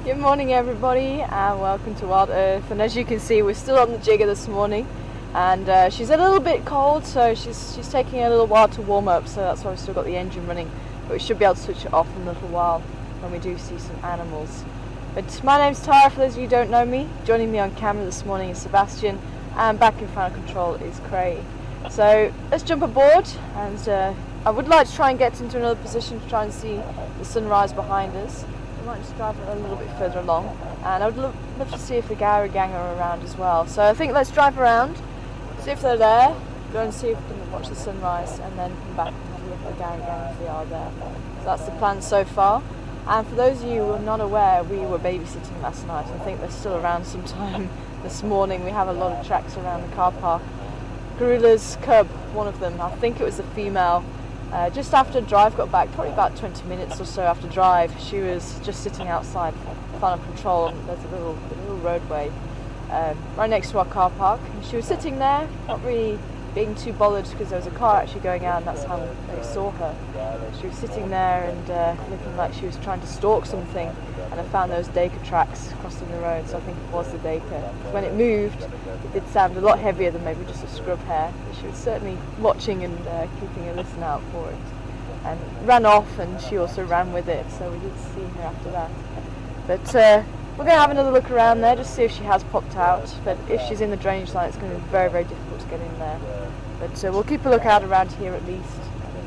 Good morning everybody and welcome to Wild Earth, and as you can see we're still on the jigger this morning, and she's a little bit cold, so she's taking a little while to warm up, so that's why we've still got the engine running, but we should be able to switch it off in a little while when we do see some animals. But my name's Tara, for those of you who don't know me. Joining me on camera this morning is Sebastian, and back in final control is Craig. So let's jump aboard, and I would like to try and get into another position to try and see the sunrise behind us. We might just drive a little bit further along, and I would love to see if the Gowrie gang are around as well. So I think let's drive around, see if they're there, go and see if we can watch the sunrise, and then come back and have a look at the Gowrie gang if they are there. So that's the plan so far. And for those of you who are not aware, we were babysitting last night. I think they're still around sometime this morning. We have a lot of tracks around the car park. Gorilla's cub, one of them, I think it was a female, just after drive got back, probably about 20 minutes or so after drive, she was just sitting outside final control. There's a little roadway right next to our car park, and she was sitting there, not really being too bothered because there was a car actually going out, and that's how they saw her. She was sitting there and looking like she was trying to stalk something, and I found those Dacre tracks crossing the road, so I think it was the Dacre. When it moved, it did sound a lot heavier than maybe just a scrub hare, but she was certainly watching and keeping a listen out for it, and ran off, and she also ran with it, so we did see her after that. But we're going to have another look around there, just see if she has popped out, but if she's in the drainage line, it's going to be very, very difficult to get in there. But we'll keep a look out around here at least,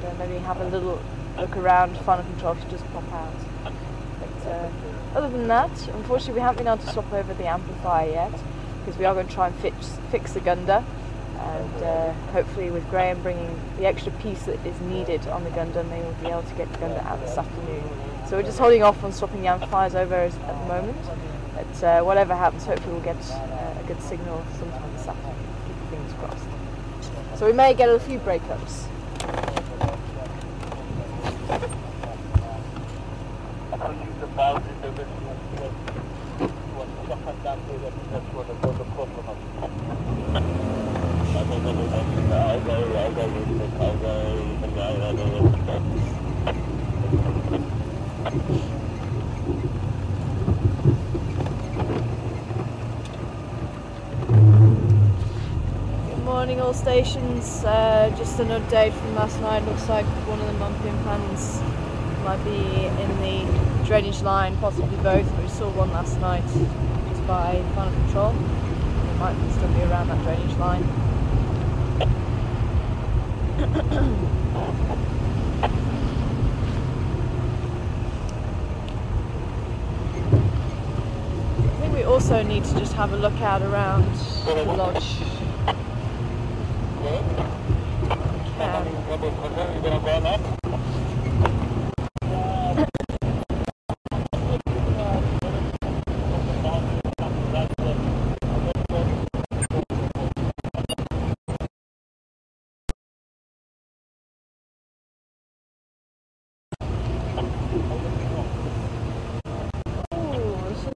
and maybe have a little look around final control if she does pop out. But other than that, unfortunately we haven't been able to swap over the amplifier yet, because we are going to try and fix the Gunda, and hopefully with Graham bringing the extra piece that is needed on the Gunda, they will be able to get the Gunda out this afternoon. So we're just holding off on swapping the amplifiers over at the moment, but whatever happens, hopefully we'll get a good signal sometime this afternoon. Keep your fingers crossed. So we may get a few breakups. Morning all stations, just an update from last night. Looks like one of the mumping plans might be in the drainage line, possibly both, but we saw one last night just by final control. It might still be around that drainage line. I think we also need to just have a look out around the lodge.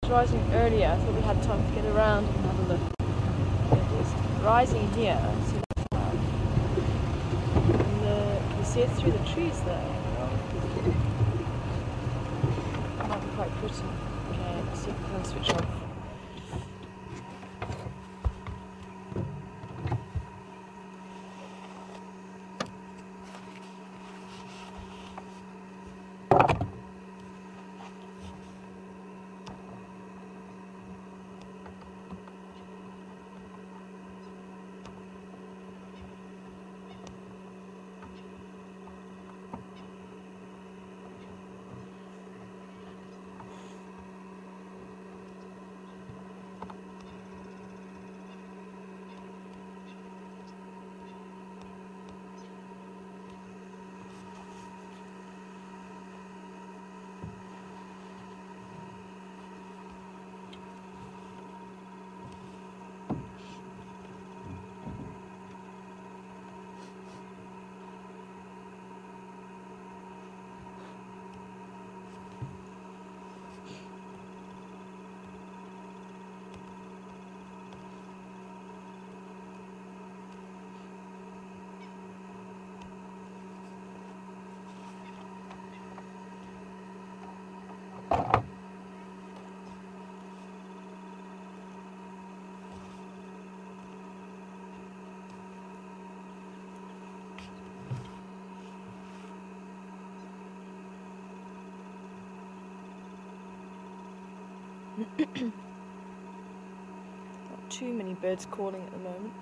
Rising earlier. I thought we had time to get around and have a look. It is rising here. See the cloud. And you see it through the trees there. It might be quite pretty. Okay, let's see if we can switch off. Not too many birds calling at the moment.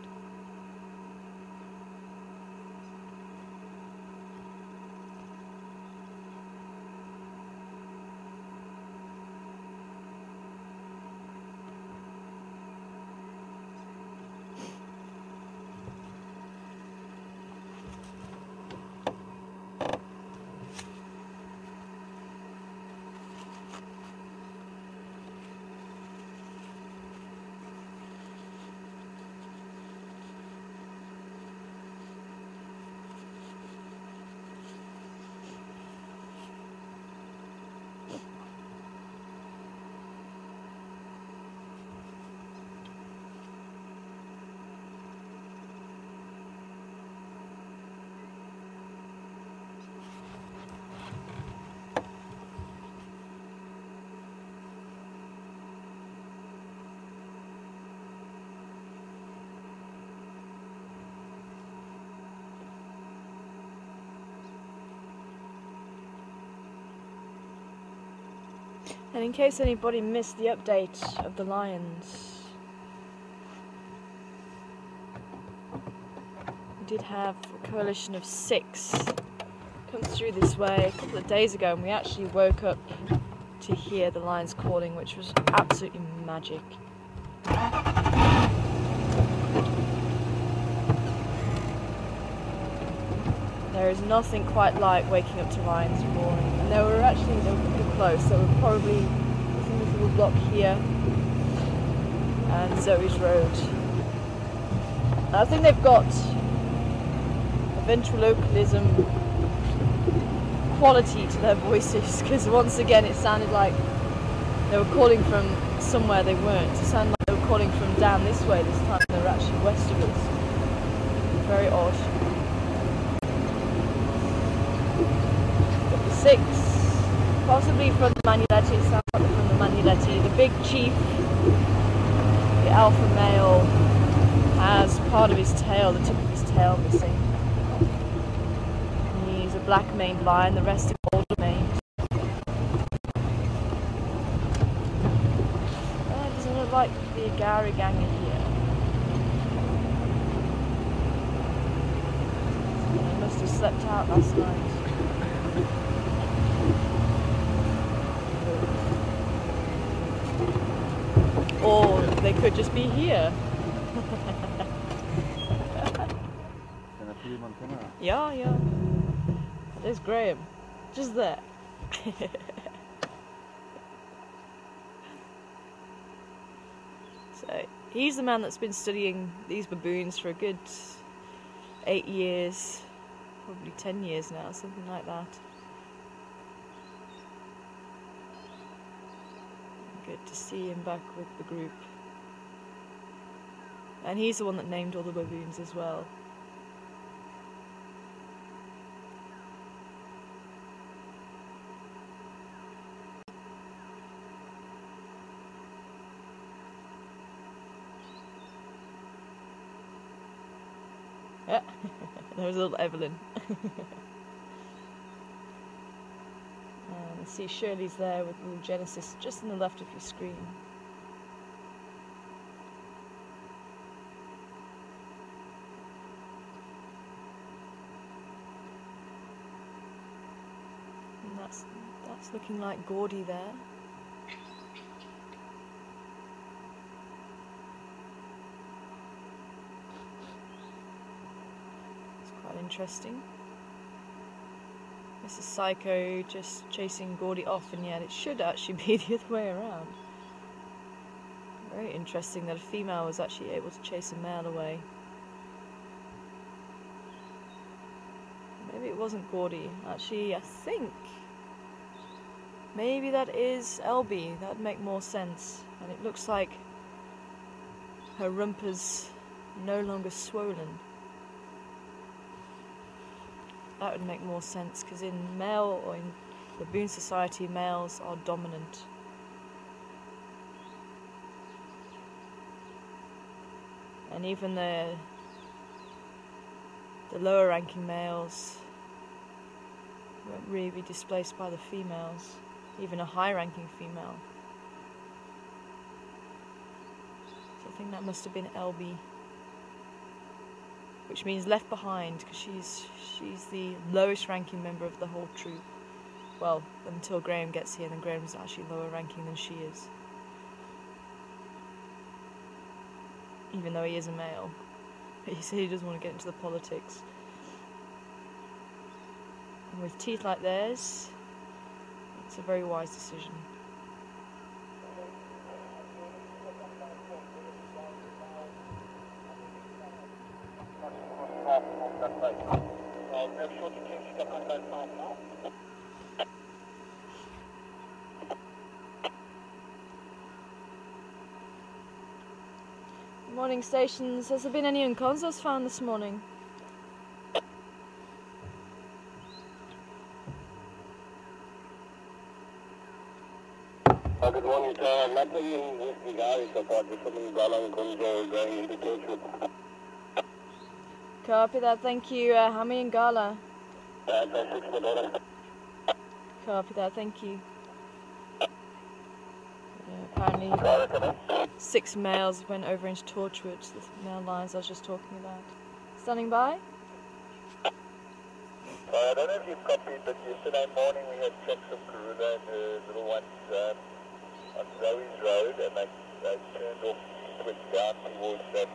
And in case anybody missed the update of the lions, we did have a coalition of 6 come through this way a couple of days ago, and we actually woke up to hear the lions calling, which was absolutely magic. There is nothing quite like waking up to lions roaring, and they were pretty close. They were probably in this little block here and Zoe's Road. And I think they've got a ventriloquism quality to their voices, because once again it sounded like they were calling from somewhere they weren't. It sounded like they were calling from down this way this time. They were actually west of us. Very odd. 6, possibly from the Manuletti. It sounds like from the Manuletti. The big chief, the alpha male, has part of his tail, the tip of his tail missing. He's a black maned lion, the rest are golden maned. Doesn't look like the Gowrie gang are here. They must have slept out last night. Or they could just be here. Yeah. There's Graham. Just there. So, he's the man that's been studying these baboons for a good 8 years. Probably 10 years now, something like that. Good to see him back with the group. And he's the one that named all the baboons as well. Yeah, there was a little Evelyn. And see Shirley's there with little Genesis just on the left of your screen. And that's looking like Gowrie there. It's quite interesting. This is Psycho just chasing Gowrie off, and yet it should actually be the other way around. Very interesting that a female was actually able to chase a male away. Maybe it wasn't Gowrie. Actually, I think maybe that is Elby. That'd make more sense. And it looks like her rump is no longer swollen. That would make more sense, because in male, or in baboon society, males are dominant. And even the lower ranking males won't really be displaced by the females, even a high ranking female. So I think that must have been LB, which means left behind, because she's the lowest ranking member of the whole troop. Well, until Graham gets here, then Graham's actually lower ranking than she is. Even though he is a male. But he said he doesn't want to get into the politics. And with teeth like theirs, it's a very wise decision. Morning stations. Has there been any unconscious found this morning? Good morning, sir. Nothing in the Gowrie so far. Just something going into Torchwood. Copy that, thank you. How many in Gala? That's $6. Copy that, thank you. Apparently 6 males went over into Torchwood, the male lines I was just talking about. Standing by? I don't know if you've copied, but yesterday morning we had checks of Karula and the little ones on Zoe's Road, and they turned off, switched down towards that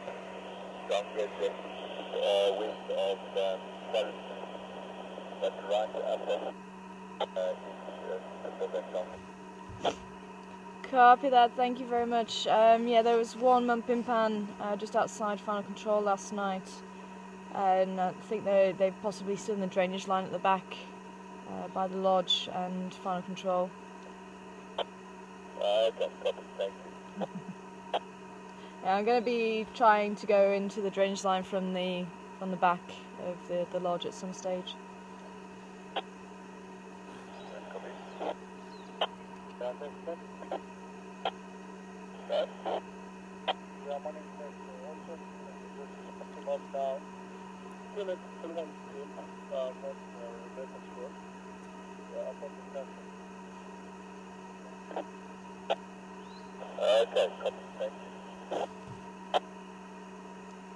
stronger west of Forest. But right up is that song. Copy that, thank you very much. Yeah, there was one Mumpimpan just outside Final Control last night, and I think they're possibly still in the drainage line at the back by the lodge and Final Control. Okay, copy, thank you. Yeah, I'm going to be trying to go into the drainage line from the back of the lodge at some stage. Okay, copy, thank you.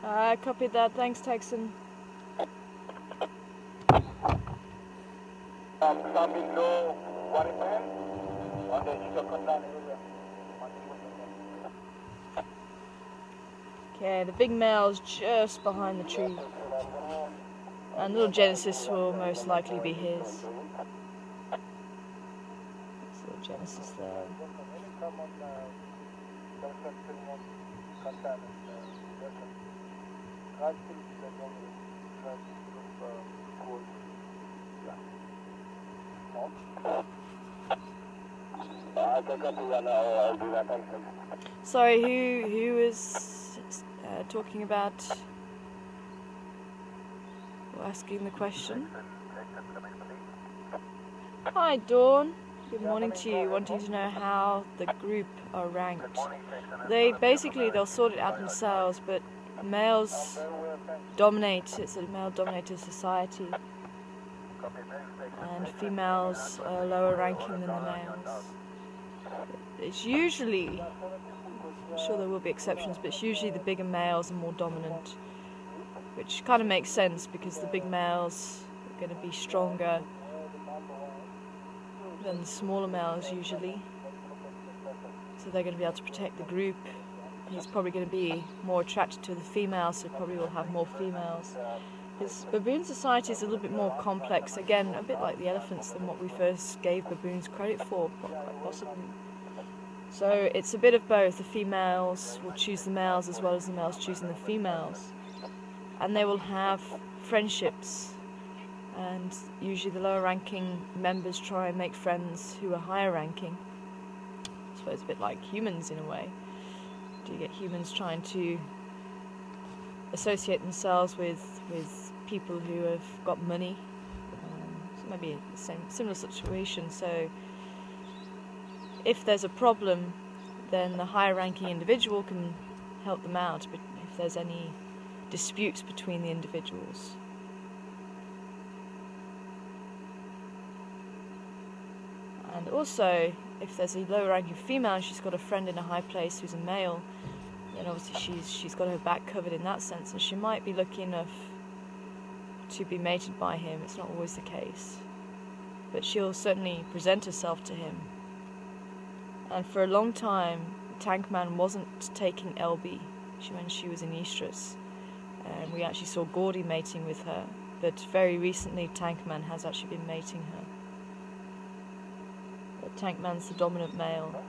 I copied that, thanks Texan. Something low, Warrington, on the Chicago. Okay, the big male's just behind the tree. And little Genesis will most likely be his. There's little Genesis there. Sorry, who is talking about or asking the question? Hi Dawn, good morning to you. Wanting to know how the group are ranked. They'll sort it out themselves, but males dominate. It's a male-dominated society, and females are lower ranking than the males. It's usually, I'm sure there will be exceptions, but it's usually the bigger males are more dominant, which kind of makes sense because the big males are going to be stronger than the smaller males usually, so they're going to be able to protect the group. He's probably going to be more attracted to the females, so probably will have more females. His baboon society is a little bit more complex, again a bit like the elephants than what we first gave baboons credit for, quite possibly. So it's a bit of both. The females will choose the males as well as the males choosing the females, and they will have friendships, and usually the lower ranking members try and make friends who are higher ranking. I suppose a bit like humans in a way. Do you get humans trying to associate themselves with people who have got money? So maybe a similar situation. So if there's a problem, then the higher ranking individual can help them out, but if there's any disputes between the individuals. And also, if there's a lower ranking female and she's got a friend in a high place who's a male, then obviously she's got her back covered in that sense, and she might be lucky enough to be mated by him. It's not always the case, but she'll certainly present herself to him. And for a long time, Tankman wasn't taking Elby when she was in estrus, and we actually saw Gowrie mating with her, but very recently Tankman has actually been mating her. But Tankman's the dominant male.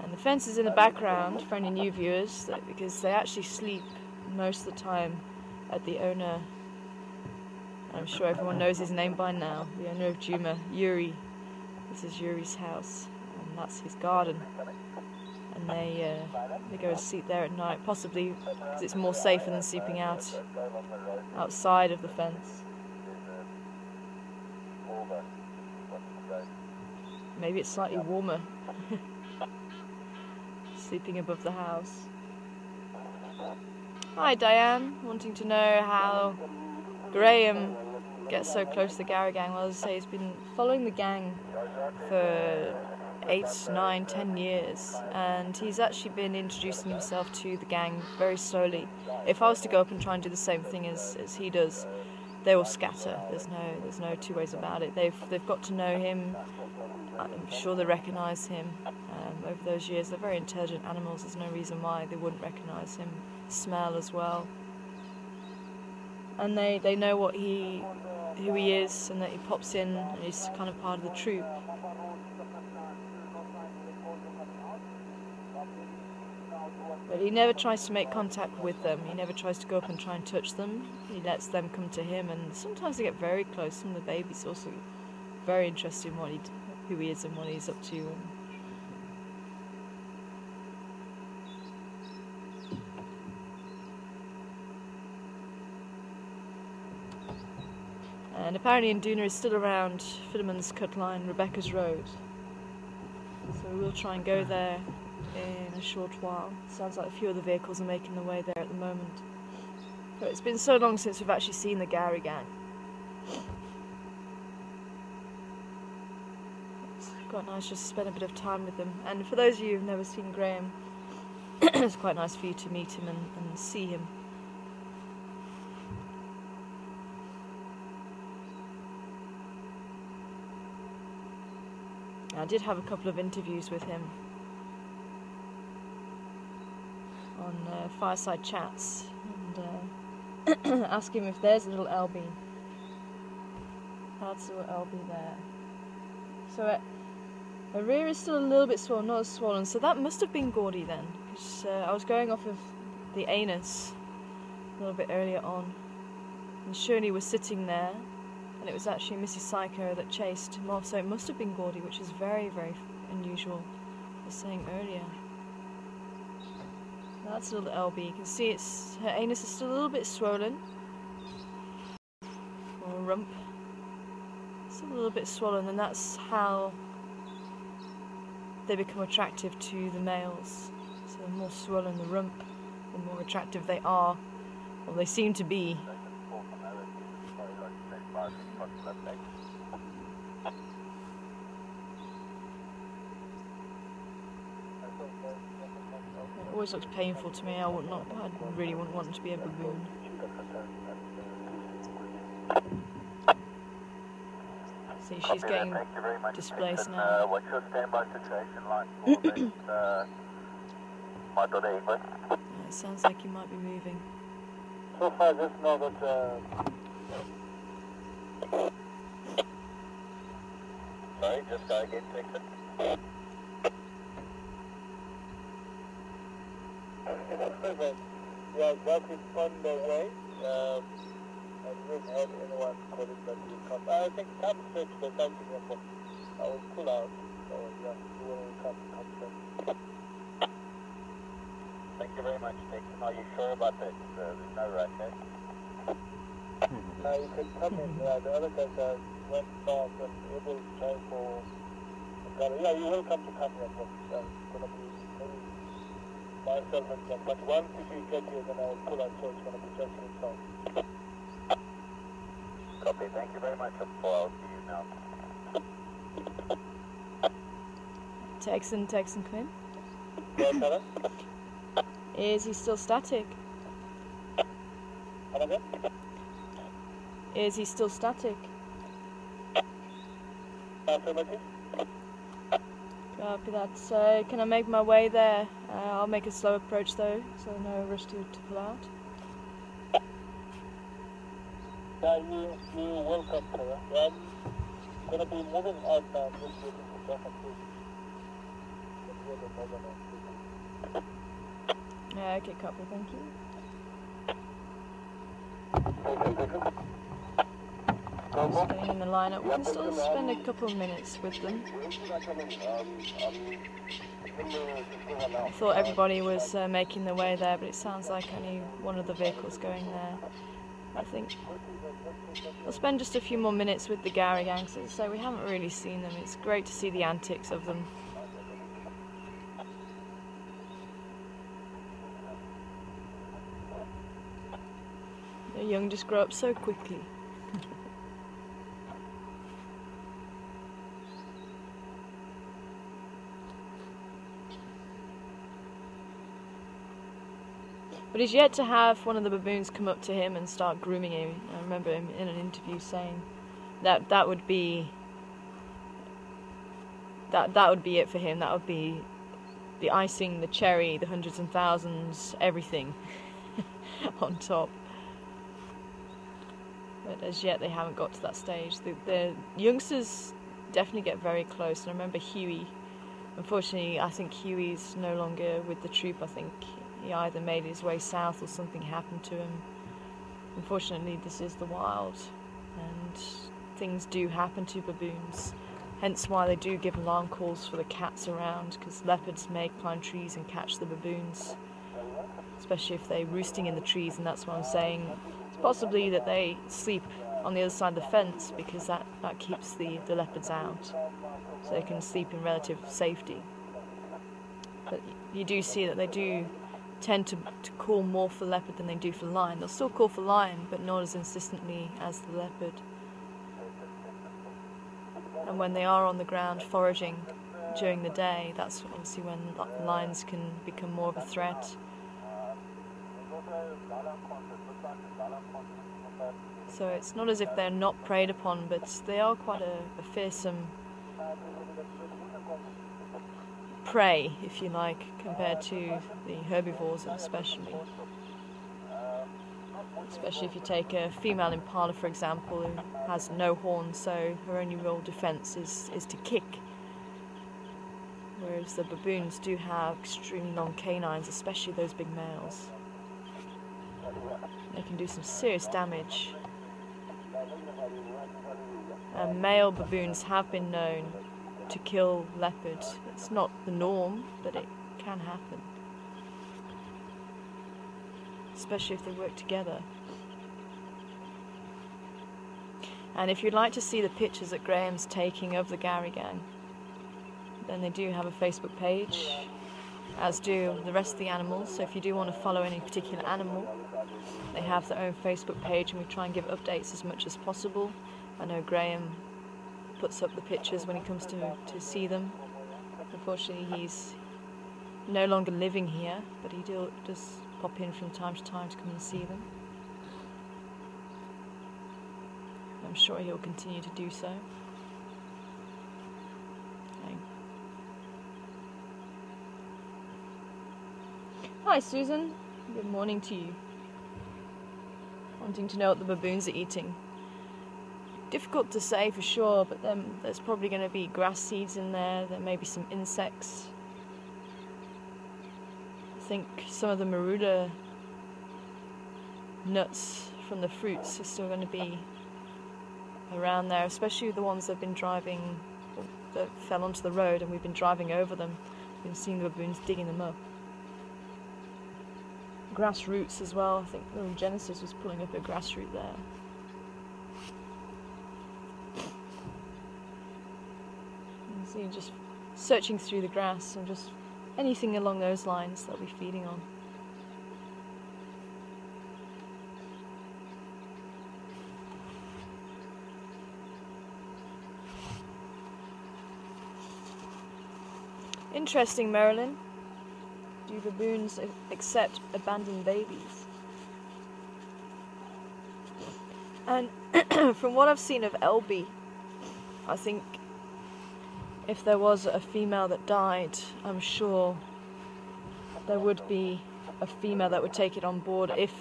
And the fence is in the background for any new viewers, because they actually sleep most of the time at the owner. I'm sure everyone knows his name by now, the owner of Juma, Gowrie. This is Gowrie's house, and that's his garden. And they go and sleep there at night, possibly because it's more safer than sleeping outside of the fence. Maybe it's slightly warmer, sleeping above the house. Hi Diane, wanting to know how Graham gets so close to the Gowrie gang. Well, as I say, he's been following the gang for 8, 9, 10 years, and he's actually been introducing himself to the gang very slowly. If I was to go up and try and do the same thing as he does, they will scatter. There's no two ways about it. They've got to know him. I'm sure they recognise him. Over those years, they're very intelligent animals. There's no reason why they wouldn't recognise him. Smell as well. And they know who he is, and that he pops in and he's kind of part of the troop. But he never tries to make contact with them. He never tries to go up and try and touch them. He lets them come to him, and sometimes they get very close. Some of the babies also very interested in who he is and what he's up to. And apparently Induna is still around Philemon's Cut Line, Rebecca's Road. So we'll try and go there in a short while. Sounds like a few other vehicles are making their way there at the moment. But it's been so long since we've actually seen the Gowrie gang. It's quite nice just to spend a bit of time with them. And for those of you who've never seen Graham, it's quite nice for you to meet him and see him. I did have a couple of interviews with him on fireside chats, and ask him if there's a little Elby. That's a little Elby there. So her rear is still a little bit swollen, not as swollen, so that must have been Gowrie then, because I was going off of the anus a little bit earlier on, and Shirley was sitting there. And it was actually Mrs. Psycho that chased him off, so it must have been Gowrie, which is very, very unusual, as I was saying earlier. That's a little Elby. You can see her anus is still a little bit swollen, or rump. Still a little bit swollen, and that's how they become attractive to the males. So the more swollen the rump, the more attractive they are, or they seem to be. It always looks painful to me. I really wouldn't want to be a baboon. See, she's getting displaced now. What's your standby situation like for this model English? It sounds like you might be moving. So far, just know that. Sorry, just gotta get fixed. Yeah, that is on the way. I didn't have anyone calling that will come. I think come search for something else. I will pull out. So yeah, you will come search. Thank you very much, Dixon. Are you sure about that? There's no rush, eh? You can come in. The other guys went north and able to try for. Yeah, you will come to Canada. It's going to be maybe myself and them. But once if you get here, then I will pull out. So it's going to be just yourself. Copy. Thank you very much. I'll see you now. Texan Quinn. Yeah, fella? Is he still static? Come again? Is he still static? Affirmative? Copy that. So can I make my way there? I'll make a slow approach though, so no rush to pull out. Yeah, you're welcome, fella. Yeah, I'm gonna be moving out now. Just waiting for traffic to get the northern Okay, copy, thank you. Just getting in the lineup. We can still spend a couple of minutes with them. I thought everybody was making their way there, but it sounds like only one of the vehicles going there. I think we'll spend just a few more minutes with the Gowrie gang, so we haven't really seen them. It's great to see the antics of them. The young just grow up so quickly. But he's yet to have one of the baboons come up to him and start grooming him. I remember him in an interview saying that would be it for him. That would be the icing, the cherry, the hundreds and thousands, everything on top. But as yet they haven't got to that stage. The youngsters definitely get very close. And I remember Huey. Unfortunately, I think Huey's no longer with the troop. I think he either made his way south or something happened to him. Unfortunately, this is the wild, and things do happen to baboons. Hence why they do give alarm calls for the cats around, because leopards may climb trees and catch the baboons, especially if they're roosting in the trees. And that's what I'm saying. It's possibly that they sleep on the other side of the fence, because that keeps the leopards out, so they can sleep in relative safety. But you do see that they do tend to call more for leopard than they do for lion. They'll still call for lion, but not as insistently as the leopard. And when they are on the ground foraging during the day, that's obviously when lions can become more of a threat. So it's not as if they're not preyed upon, but they are quite a fearsome prey, if you like, compared to the herbivores especially. Especially if you take a female impala, for example, who has no horns, so her only real defence is to kick. Whereas the baboons do have extremely long canines, especially those big males. They can do some serious damage. Male baboons have been known to kill leopards. It's not the norm, but it can happen. Especially if they work together. And if you'd like to see the pictures that Graham's taking of the Gowrie gang, then they do have a Facebook page, as do the rest of the animals. So if you do want to follow any particular animal, they have their own Facebook page, and we try and give updates as much as possible. I know Graham puts up the pictures when he comes to see them. Unfortunately, he's no longer living here, but he does pop in from time to time to come and see them. I'm sure he'll continue to do so. Okay. Hi Susan, good morning to you. Wanting to know what the baboons are eating. Difficult to say for sure, but then there's probably going to be grass seeds in there. There may be some insects. I think some of the Maruda nuts from the fruits are still going to be around there, especially the ones that have been driving, that fell onto the road and we've been driving over them. We've been seeing the baboons digging them up. Grass roots as well. I think little Genesis was pulling up a grass root there. You see, just searching through the grass and just anything along those lines they'll be feeding on. Interesting, Marilyn. Do baboons accept abandoned babies? And from what I've seen of Elby, I think if there was a female that died, I'm sure there would be a female that would take it on board if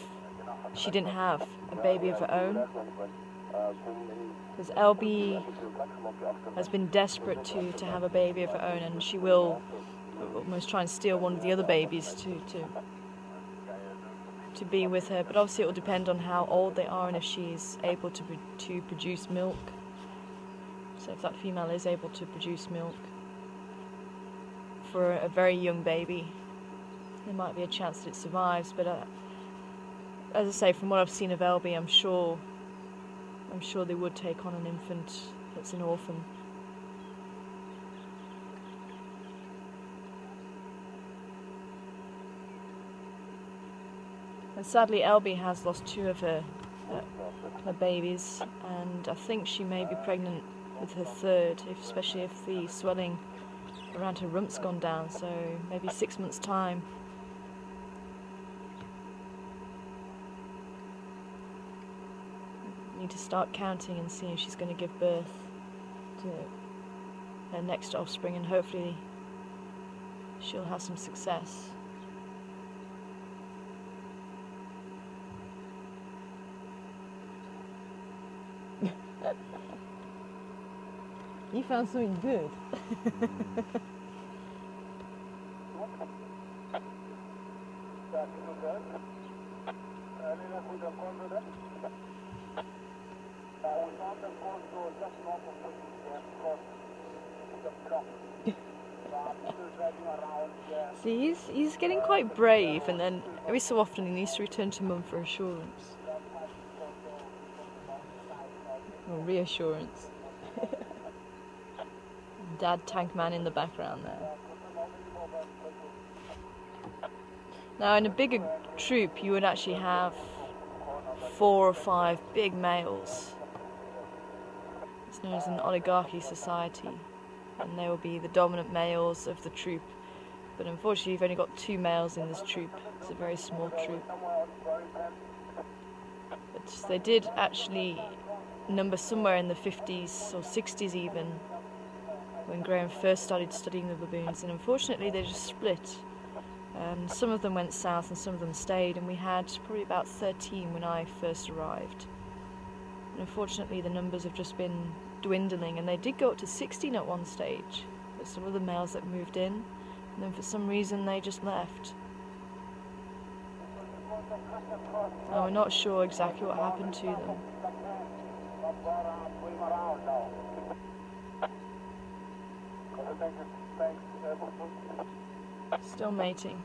she didn't have a baby of her own. Because Elby has been desperate to have a baby of her own, and she will almost try and steal one of the other babies to be with her. But obviously it will depend on how old they are and if she's able to produce milk. So if that female is able to produce milk for a very young baby, there might be a chance that it survives. But as I say, from what I've seen of Elby, I'm sure they would take on an infant that's an orphan. And sadly, Elby has lost 2 of her babies, and I think she may be pregnant with her 3rd, especially if the swelling around her rump's gone down, so maybe 6 months' time. Need to start counting and see if she's going to give birth to her next offspring, and hopefully she'll have some success. You found something good. See, he's getting quite brave, and then every so often he needs to return to Mum for assurance. Or reassurance. Dad Tank Man in the background there. Now in a bigger troop you would actually have 4 or 5 big males. It's known as an oligarchy society, and they will be the dominant males of the troop. But unfortunately you've only got 2 males in this troop. It's a very small troop. But they did actually number somewhere in the 50s or 60s even, when Graham first started studying the baboons, and unfortunately they just split. Some of them went south and some of them stayed, and we had probably about 13 when I first arrived. And unfortunately the numbers have just been dwindling, and they did go up to 16 at one stage. There's some of the males that moved in, and then for some reason they just left. And we're not sure exactly what happened to them. Still mating.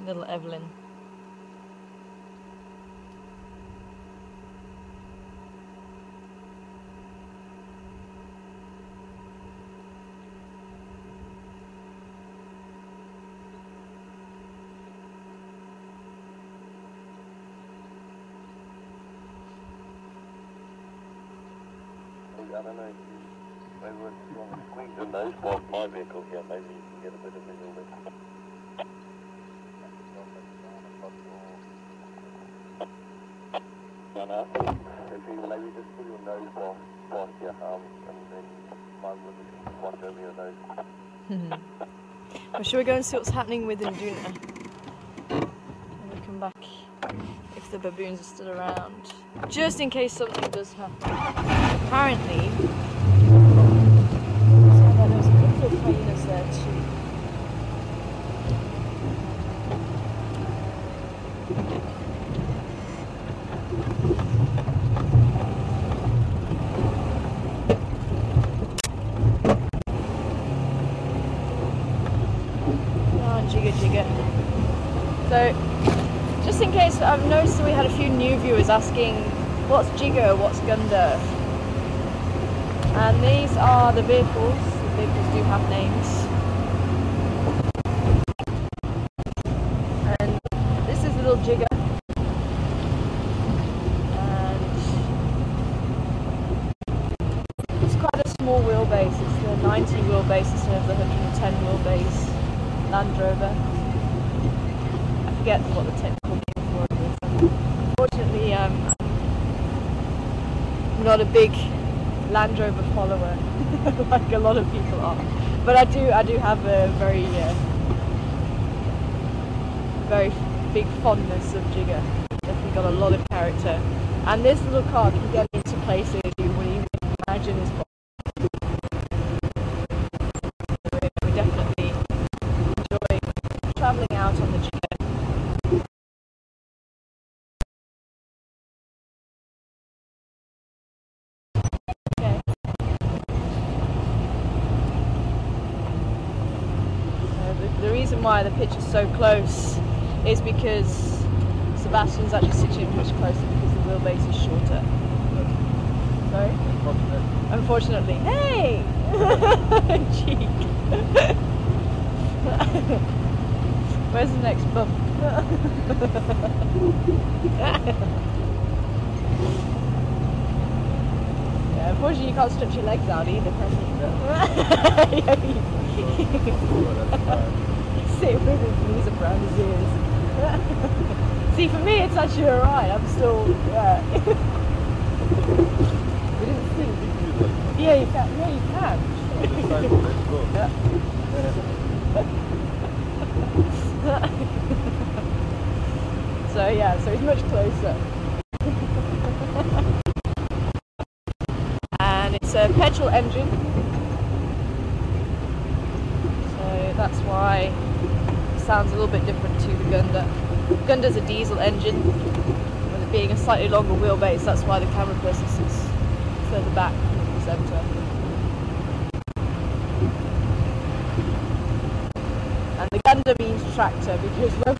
Little Evelyn. I don't know, maybe when you squeeze the nose past my vehicle here, maybe you can get a bit of visual there. No, if you maybe just put your nose past your arm, and then mine will watch over your nose. Well, shall we go and see what's happening with Induna? And we'll come back if the baboons are still around, just in case something does happen. Apparently, there's a couple of hyenas there too. Oh, jigger jigger. So, just in case, I've noticed that we had a few new viewers asking, what's jigger, what's gunder? And these are the vehicles. The vehicles do have names. And this is little Jigger. 90 wheelbase instead of the 110 wheelbase Land Rover. I forget what the technical name for it is. Unfortunately, I'm not a big Land Rover follower like a lot of people are, but I do have a very big fondness of Jigger. Definitely got a lot of character, and this little car can get into places you wouldn't even imagine is possible. We definitely enjoy travelling out on the Jigger. Okay. The reason why the pitch is so close is because Sebastian's actually situated much closer because the wheelbase is shorter. Sorry? Unfortunately. Hey! Cheek. Where's the next bump? Yeah, unfortunately you can't stretch your legs out either, can you? Sit with his knees around his ears. See, for me it's actually alright. I'm still, yeah. We didn't see. Yeah, you can. Yeah, you can. So he's much closer. And it's a petrol engine. So that's why it sounds a little bit different to the Gunda. Gunda's a diesel engine. With it being a slightly longer wheelbase, that's why the camera person sits further back from the centre. And the Gunda means tractor because when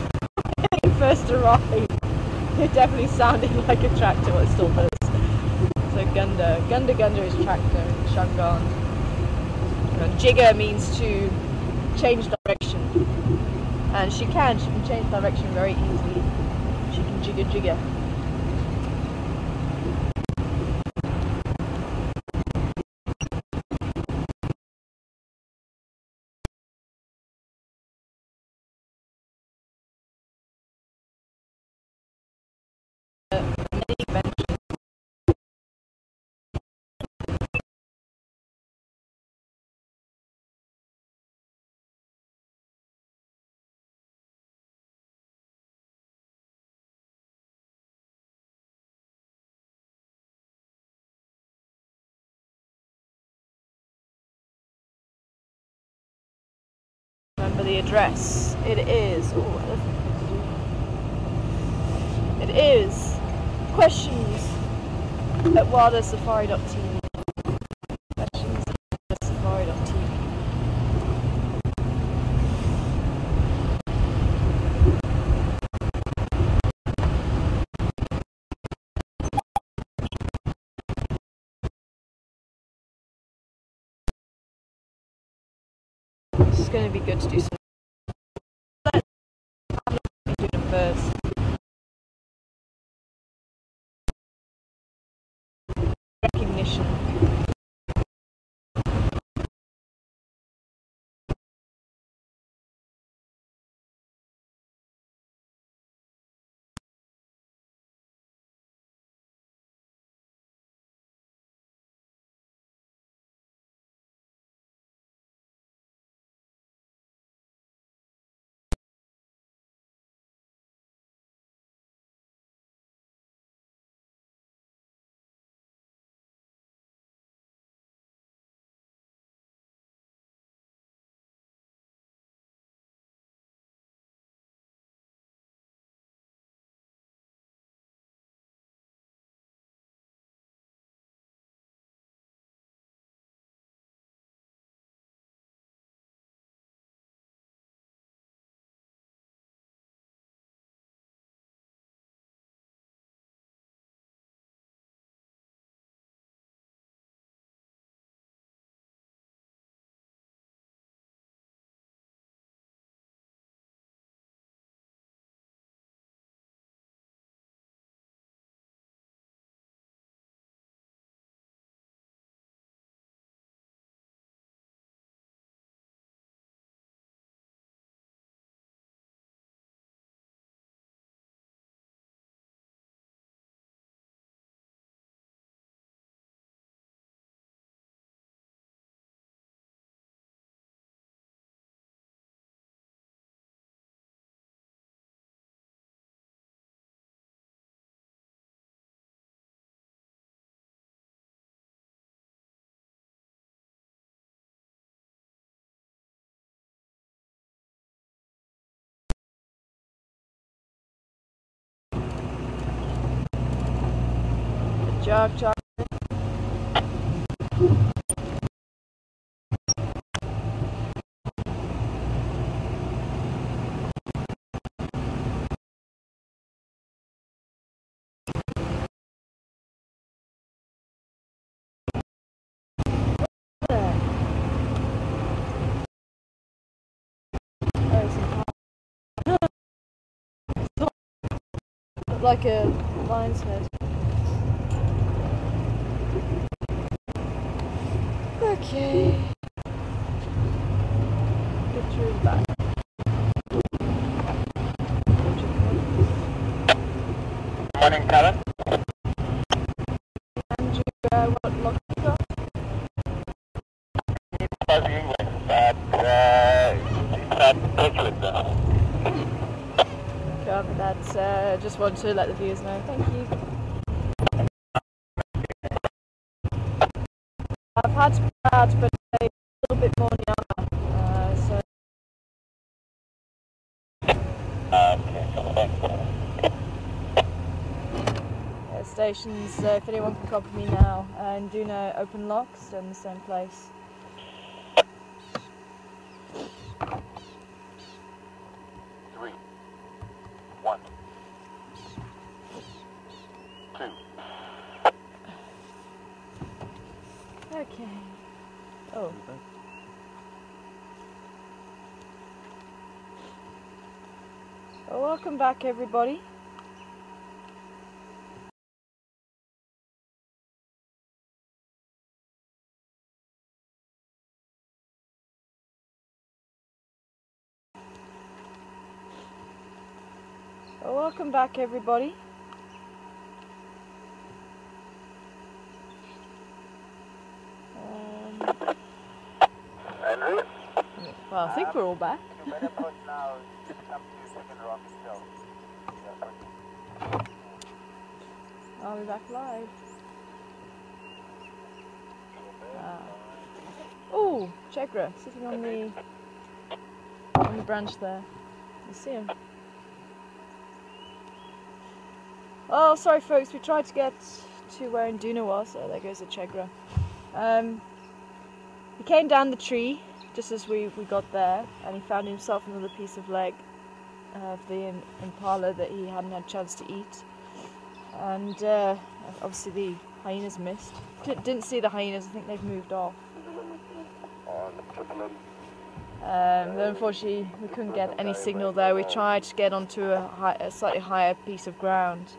it first arrived, it definitely sounded like a tractor, well it still does. So Gunda is tractor in Shangaan. And Jigger means to change direction. And she can change direction very easily. She can jigger. Many adventures. Remember the address. It is. It is questions@wildersafari.tv. Questions@wildersafari.tv. This is going to be good to do some. Let's do them first. Recognition. Jog, jog. Like a lion's head. Okay. Get through the back. Morning, Karen. Andrew, what lock you got? Fuzzy English, but it's not accurate though. Cover that. Just want to let the viewers know. Thank you. I've had some crowds, but they're a little bit more Nyama. So stations, if anyone can copy me now, and do know open locks, still in the same place. Three, one, two. Okay. Oh. Well, welcome back, everybody. Well, welcome back, everybody. Andrew? Well, I think we're all back. You better put now, come to second rock still. I'll be back live. Oh, Chegra sitting on the branch there. You see him? Oh, sorry, folks. We tried to get to where Nduna was. Oh, there goes the Chegra. He came down the tree just as we got there, and he found himself another piece of leg of the impala that he hadn't had a chance to eat. And obviously the hyenas missed. Didn't see the hyenas. I think they've moved off. Then unfortunately we couldn't get any signal there. We tried to get onto a slightly higher piece of ground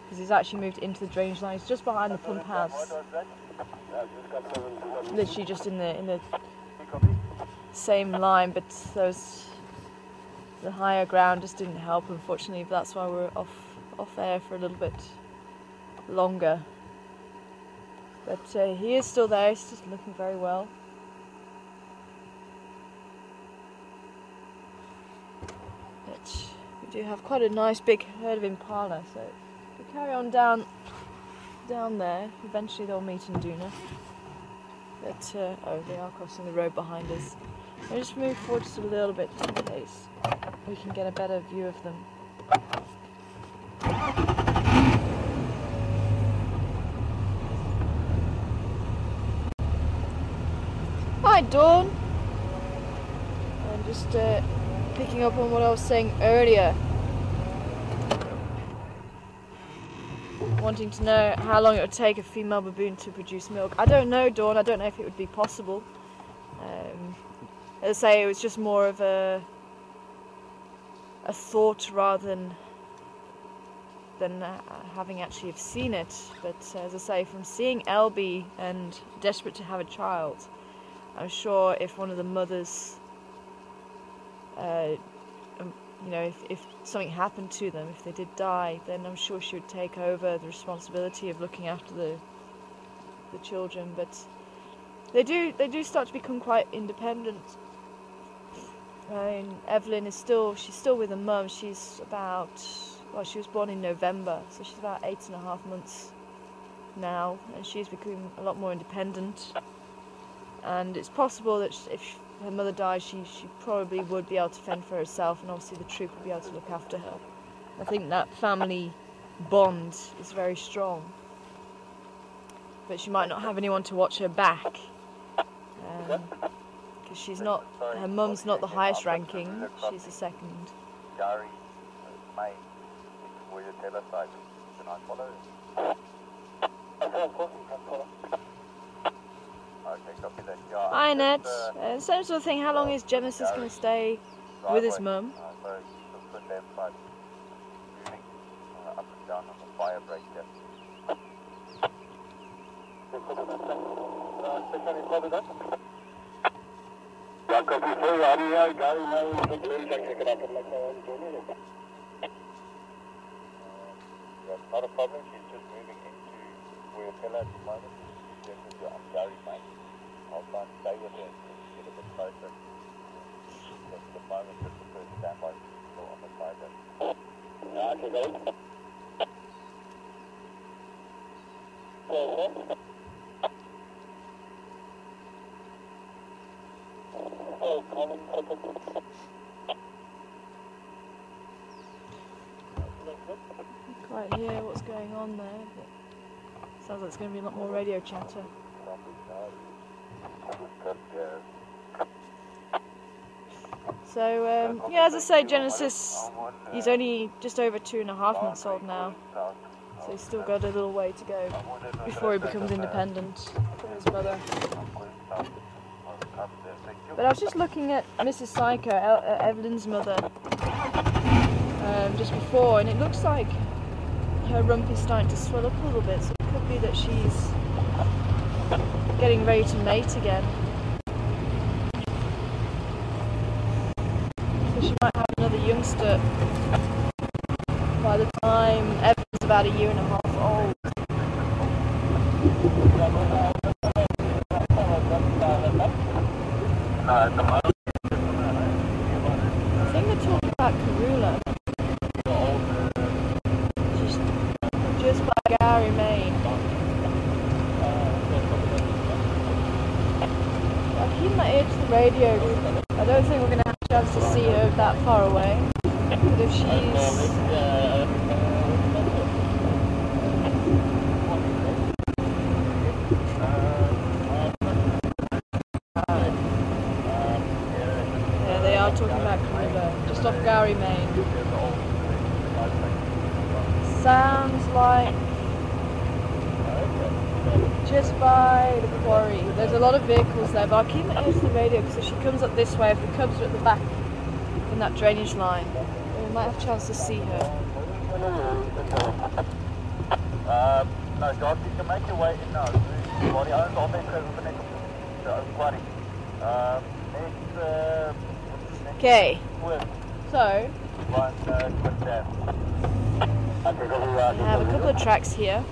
because he's actually moved into the drainage line. He's just behind the pump house, literally just in the same line, but the higher ground just didn't help, unfortunately. But that's why we're off air for a little bit longer. But he is still there. He's just looking very well. But we do have quite a nice big herd of impala, so we carry on down there. Eventually they'll meet in Nduna. But oh, they are crossing the road behind us. I'll just move forward just a little bit in case we can get a better view of them. Hi, Dawn. I'm just picking up on what I was saying earlier. Wanting to know how long it would take a female baboon to produce milk. I don't know, Dawn. I don't know if it would be possible. As I say, it was just more of a thought rather than having actually have seen it. But as I say, from seeing Elby and desperate to have a child, I'm sure if one of the mothers, you know, if something happened to them, if they did die, then I'm sure she would take over the responsibility of looking after the children. But they do start to become quite independent. I mean, Evelyn is still with her mum. She's about, well, she was born in November, so she's about 8.5 months now, and she's become a lot more independent. And it's possible that if her mother dies, she probably would be able to fend for herself, and obviously the troop would be able to look after her. I think that family bond is very strong. but she might not have anyone to watch her back. Because she's not, her mum's not the highest ranking, she's the second. Gowrie, May, where your tailor side. Can I follow? Of course you can follow. Okay, copy that. Yeah, Hi Annette. Same sort of thing, how long is Genesis going to stay with his mum? So just put left side moving up and down on the fire break there. Not a problem, she's just moving into where you tell her at the moment. She's definitely on Gowrie, mate. I'll try and stay with her and get a bit closer. But at the moment, just the first standby still on the side there. Okay, go. Quite hear what's going on there, but sounds like it's going to be a lot more radio chatter. So, yeah, as I say, Genesis, he's only just over 2.5 months old now, so he's still got a little way to go before he becomes independent from his mother. But I was just looking at Mrs. Psycho, Evelyn's mother, just before, and it looks like her rump is starting to swell up a little bit, so it could be that she's getting ready to mate again. So she might have another youngster by the time Evelyn's about 1.5 years old. I think they're talking about Karula. She's just by Gowrie, Maine. I'll keep my ear to the radio. I don't think we're going to have a chance to see her that far away. But if she's... yeah, they are talking about Karula, just off Gowrie, Maine. Sounds like just by the quarry. There's a lot of vehicles there, but I'll keep my ear to the radio because if she comes up this way, if the cubs are at the back in that drainage line, we might have a chance to see her. No, Josh, you can make your way in now. Body owns all that over the next quarry. Okay, so we have a couple of tracks here.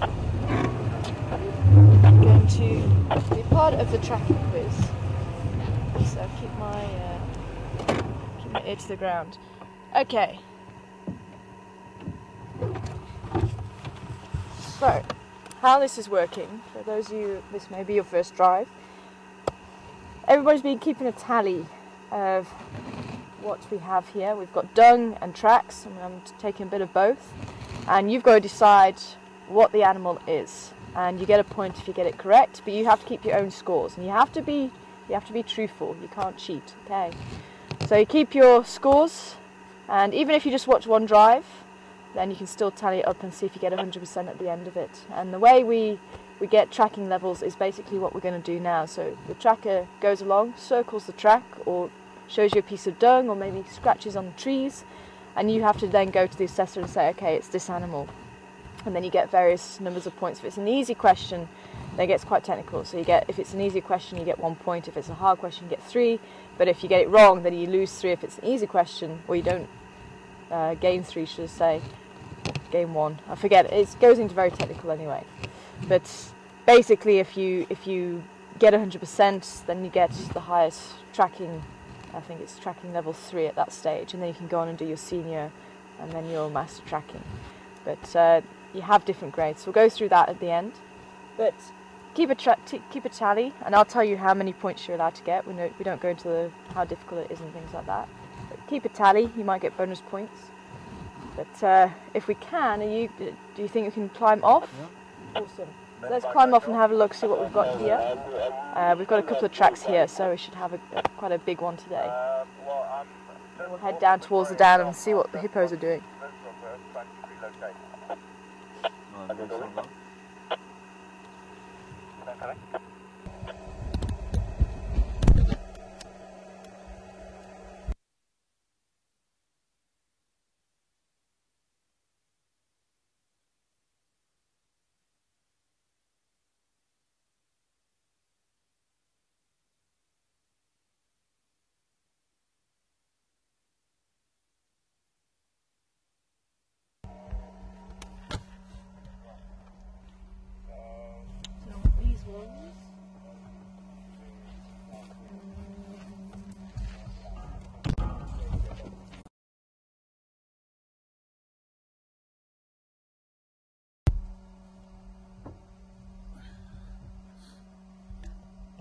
I'm going to be part of the tracking quiz, so keep my ear to the ground. Okay. So, how this is working, for those of you, this may be your first drive, everybody's been keeping a tally of what we have here. We've got dung and tracks, and I'm taking a bit of both, and you've got to decide what the animal is, and you get a point if you get it correct, but you have to keep your own scores, and you have to be truthful, you can't cheat, okay? So you keep your scores, and even if you just watch one drive, then you can still tally it up and see if you get 100% at the end of it. And the way we get tracking levels is basically what we're going to do now. So the tracker goes along, circles the track, or shows you a piece of dung, or maybe scratches on the trees, and you have to then go to the assessor and say, okay, it's this animal. And then you get various numbers of points. If it's an easy question, then it gets quite technical. So if it's an easy question, you get 1 point. If it's a hard question, you get 3. But if you get it wrong, then you lose 3 if it's an easy question, or you don't gain 3, should I say. Game 1. I forget. It goes into very technical anyway. But basically, if you get 100%, then you get the highest tracking. I think it's tracking level 3 at that stage, and then you can go on and do your senior, and then your master tracking. But you have different grades. So we'll go through that at the end. But keep a tally, and I'll tell you how many points you're allowed to get. We don't go into how difficult it is and things like that. But keep a tally. You might get bonus points. But if we can, do you think you can climb off? Yeah. Awesome. Let's climb off and have a look, see what we've got here. We've got a couple of tracks here, so we should have quite a big one today. We'll head down towards the dam and see what the hippos are doing.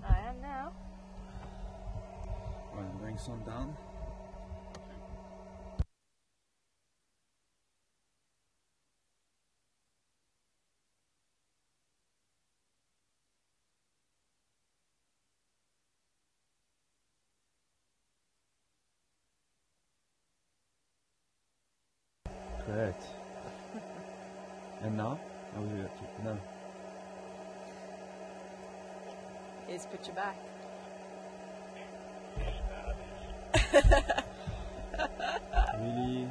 I am now. I'm bring some down. Correct. And now? How will you get now? Here's picture back. Really?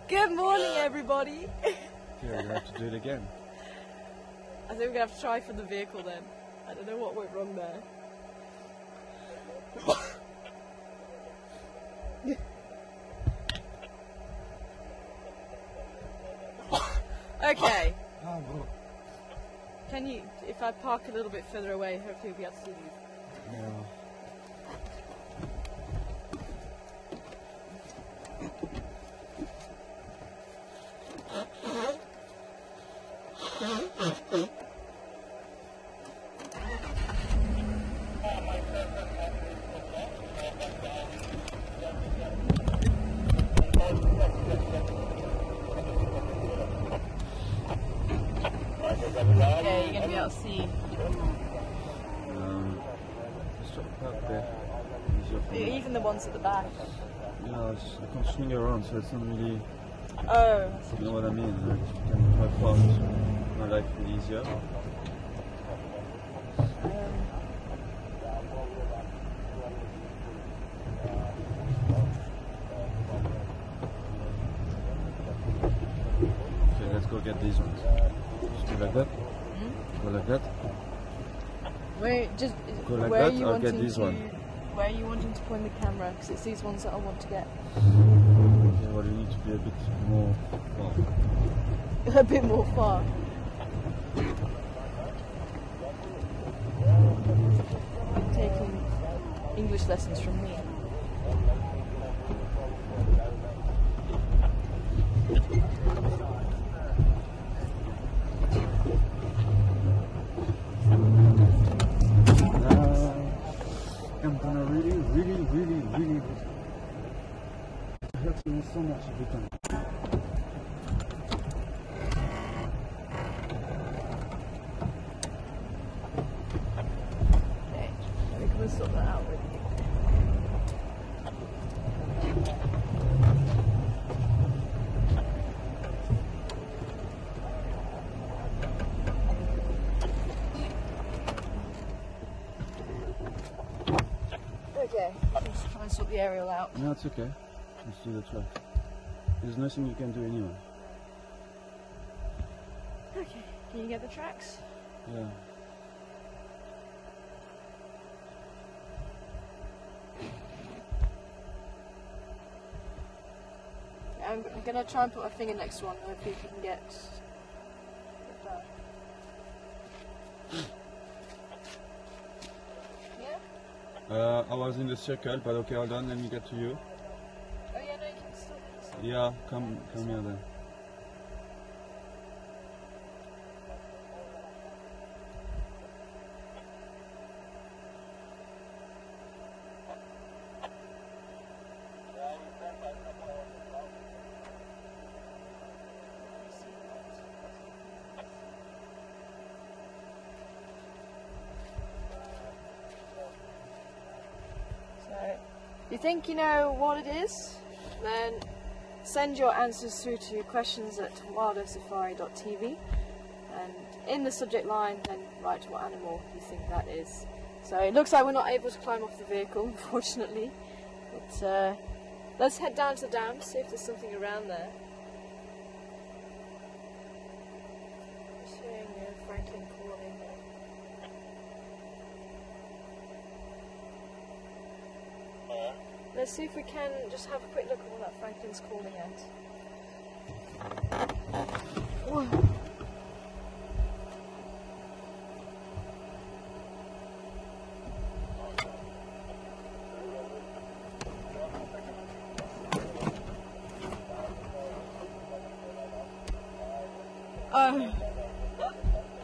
Good morning, everybody. Okay, we're gonna have to do it again. I think we're gonna have to try for the vehicle then. I don't know what went wrong there. Okay. Can you, if I park a little bit further away, hopefully you'll be able to see these. Yeah. Yeah, you're gonna be able to see. Just park there. Easier for me. Even the ones at the back. Yeah, I can swing around, so it's not really. Oh. You know what I mean? Like, you can drive fast. My life will be easier. Okay, let's go get these ones. Just go like that. Go like that. Where just Go like where that, are you I'll wanting get this to? one. Where are you wanting to point the camera? Because it's these ones that I want to get. Okay, well, you need to be a bit more. Well, A bit more far. Taking English lessons from me. I'm gonna really. It hurts me so much every time. Okay, we can sort that out with you. Okay, let's try and sort the aerial out. No, it's okay. Let's do the track. There's nothing you can do anyway. Okay, can you get the tracks? Yeah. I'm gonna try and put my finger next to one, hopefully if you can get that. Yeah? I was in the circle, but okay, hold on, let me get to you. Oh yeah, no, you can still. Yeah, come here then. you think you know what it is, then send your answers through to questions@wildearthsafari.tv, and in the subject line then write what animal you think that is. So it looks like we're not able to climb off the vehicle, unfortunately, but let's head down to the dam, see if there's something around there. Just hearing Franklin calling. Let's see if we can just have a quick look at what that Franklin's calling at. Whoa.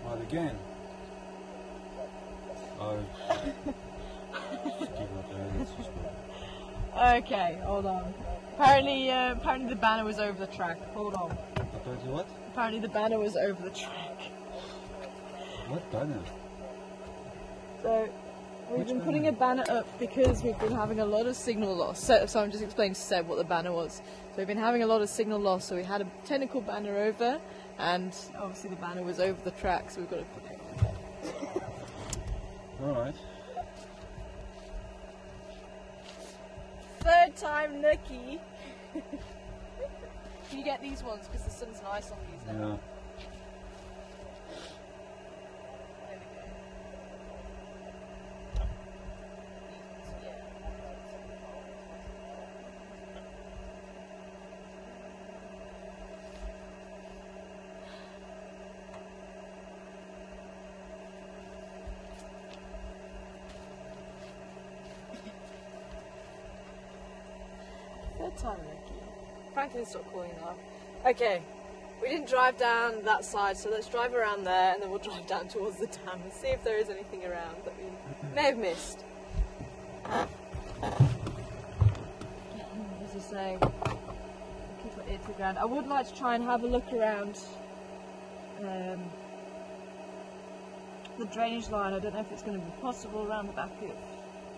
What again? Oh. Okay, hold on. Apparently the banner was over the track. Hold on. Apparently what? Apparently the banner was over the track. What banner? So we've been putting a banner up because we've been having a lot of signal loss. So I'm just explaining to Seb what the banner was. So we've been having a lot of signal loss, so we had a technical banner over, and obviously the banner was over the track, so we've got to put it. Alright. Third time lucky. Can you get these ones? Because the sun's nice on these now. Yeah. There we go. Third time lucky. Franklin stopped calling now. Okay, we didn't drive down that side, so let's drive around there and then we'll drive down towards the dam and see if there is anything around that we may have missed. As I say, keep our ear to the ground. I would like to try and have a look around the drainage line. I don't know if it's going to be possible around the back of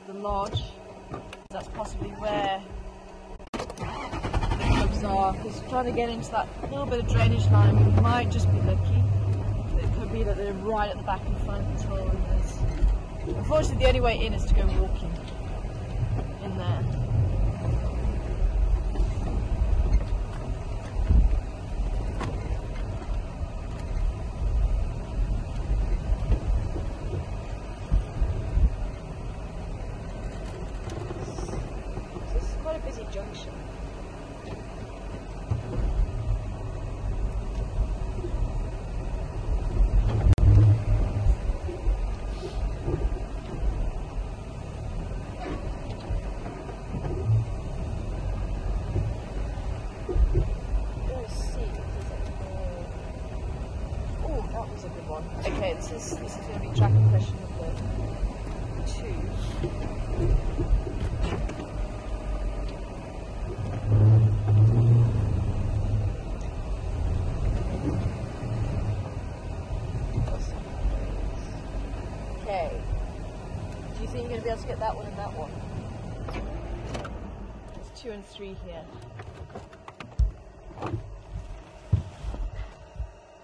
the lodge. That's possibly where are, because trying to get into that little bit of drainage line, we might just be lucky. It could be that they're right at the back in front of the control room. Unfortunately, the only way in is to go walking in there. This is quite a busy junction. Okay, this is going to be tracking question number 2. Okay. Do you think you're going to be able to get that one and that one? There's 2 and 3 here.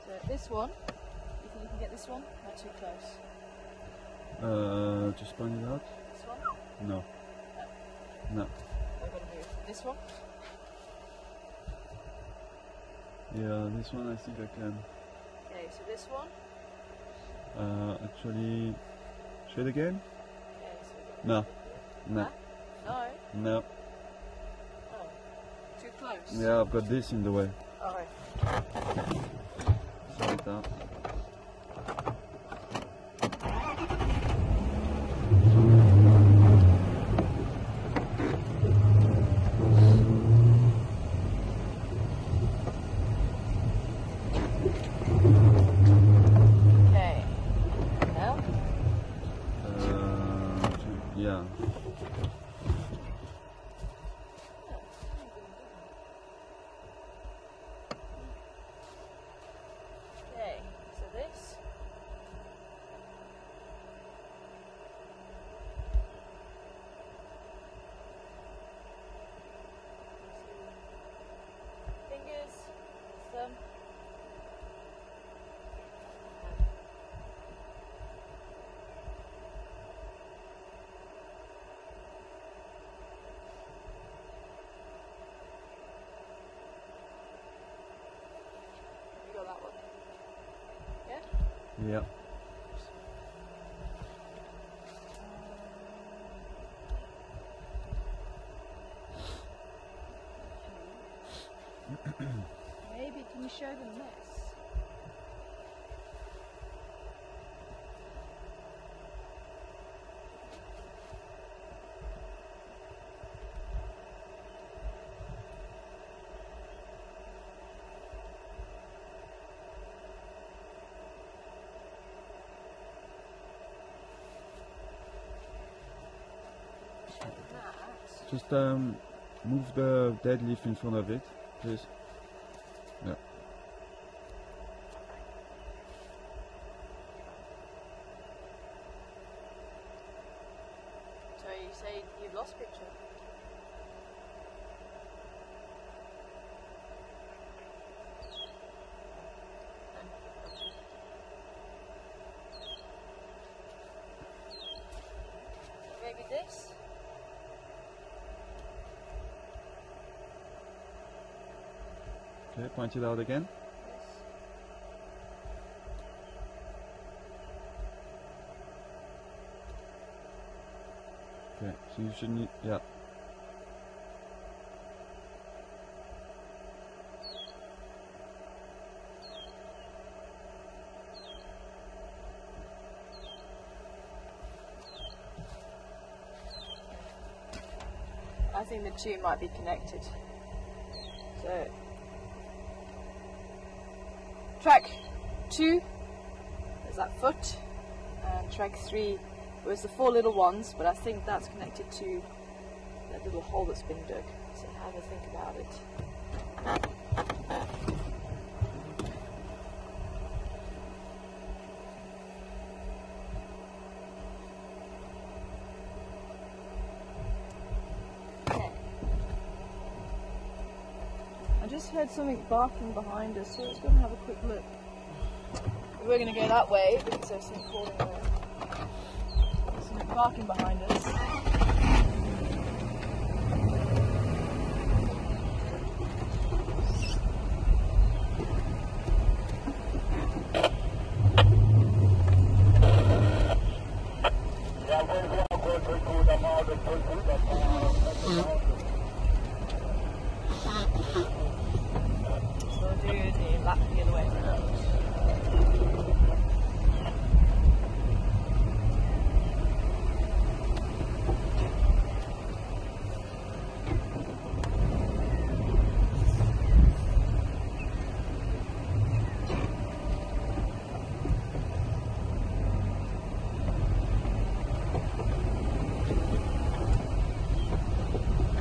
So this one. You can get this one? Not too close. Just point it out? This one? No. No. What am I going to do? This one? Yeah, this one I think I can. Okay, so this one? Actually, show it again? Okay, so No. No. Huh? No? No. Oh. Too close? Yeah, I've got this in the way. Alright. Sort it out. Yeah. Okay, so this. Yeah. Maybe can you show them this? Just move the dead leaf in front of it, please. Yeah. So you say you've lost picture? Maybe this? Okay, point it out again. Okay, so you should need, yeah. I think the two might be connected. So, track 2 is that foot, and track 3 was the 4 little ones, but I think that's connected to that little hole that's been dug. So have a think about it. Okay. I just heard something barking behind us, so let's go and have a quick look. We're going to go that way because there's some calling there. There's something barking behind us. So we'll do the lap the other way.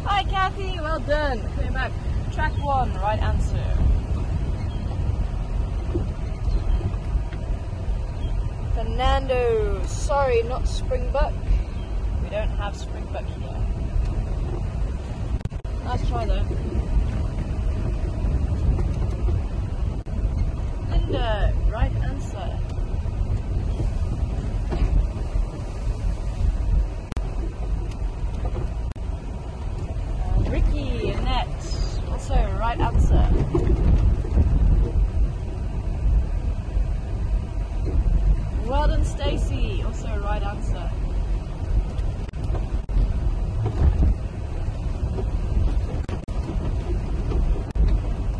Hi Kathy, well done. Coming back. Track 1, right answer. Fernando, sorry, not springbuck. We don't have springbuck here. Nice try though. Linda, right answer. Ricky, Annette, also right answer. Well done, Stacey, also right answer.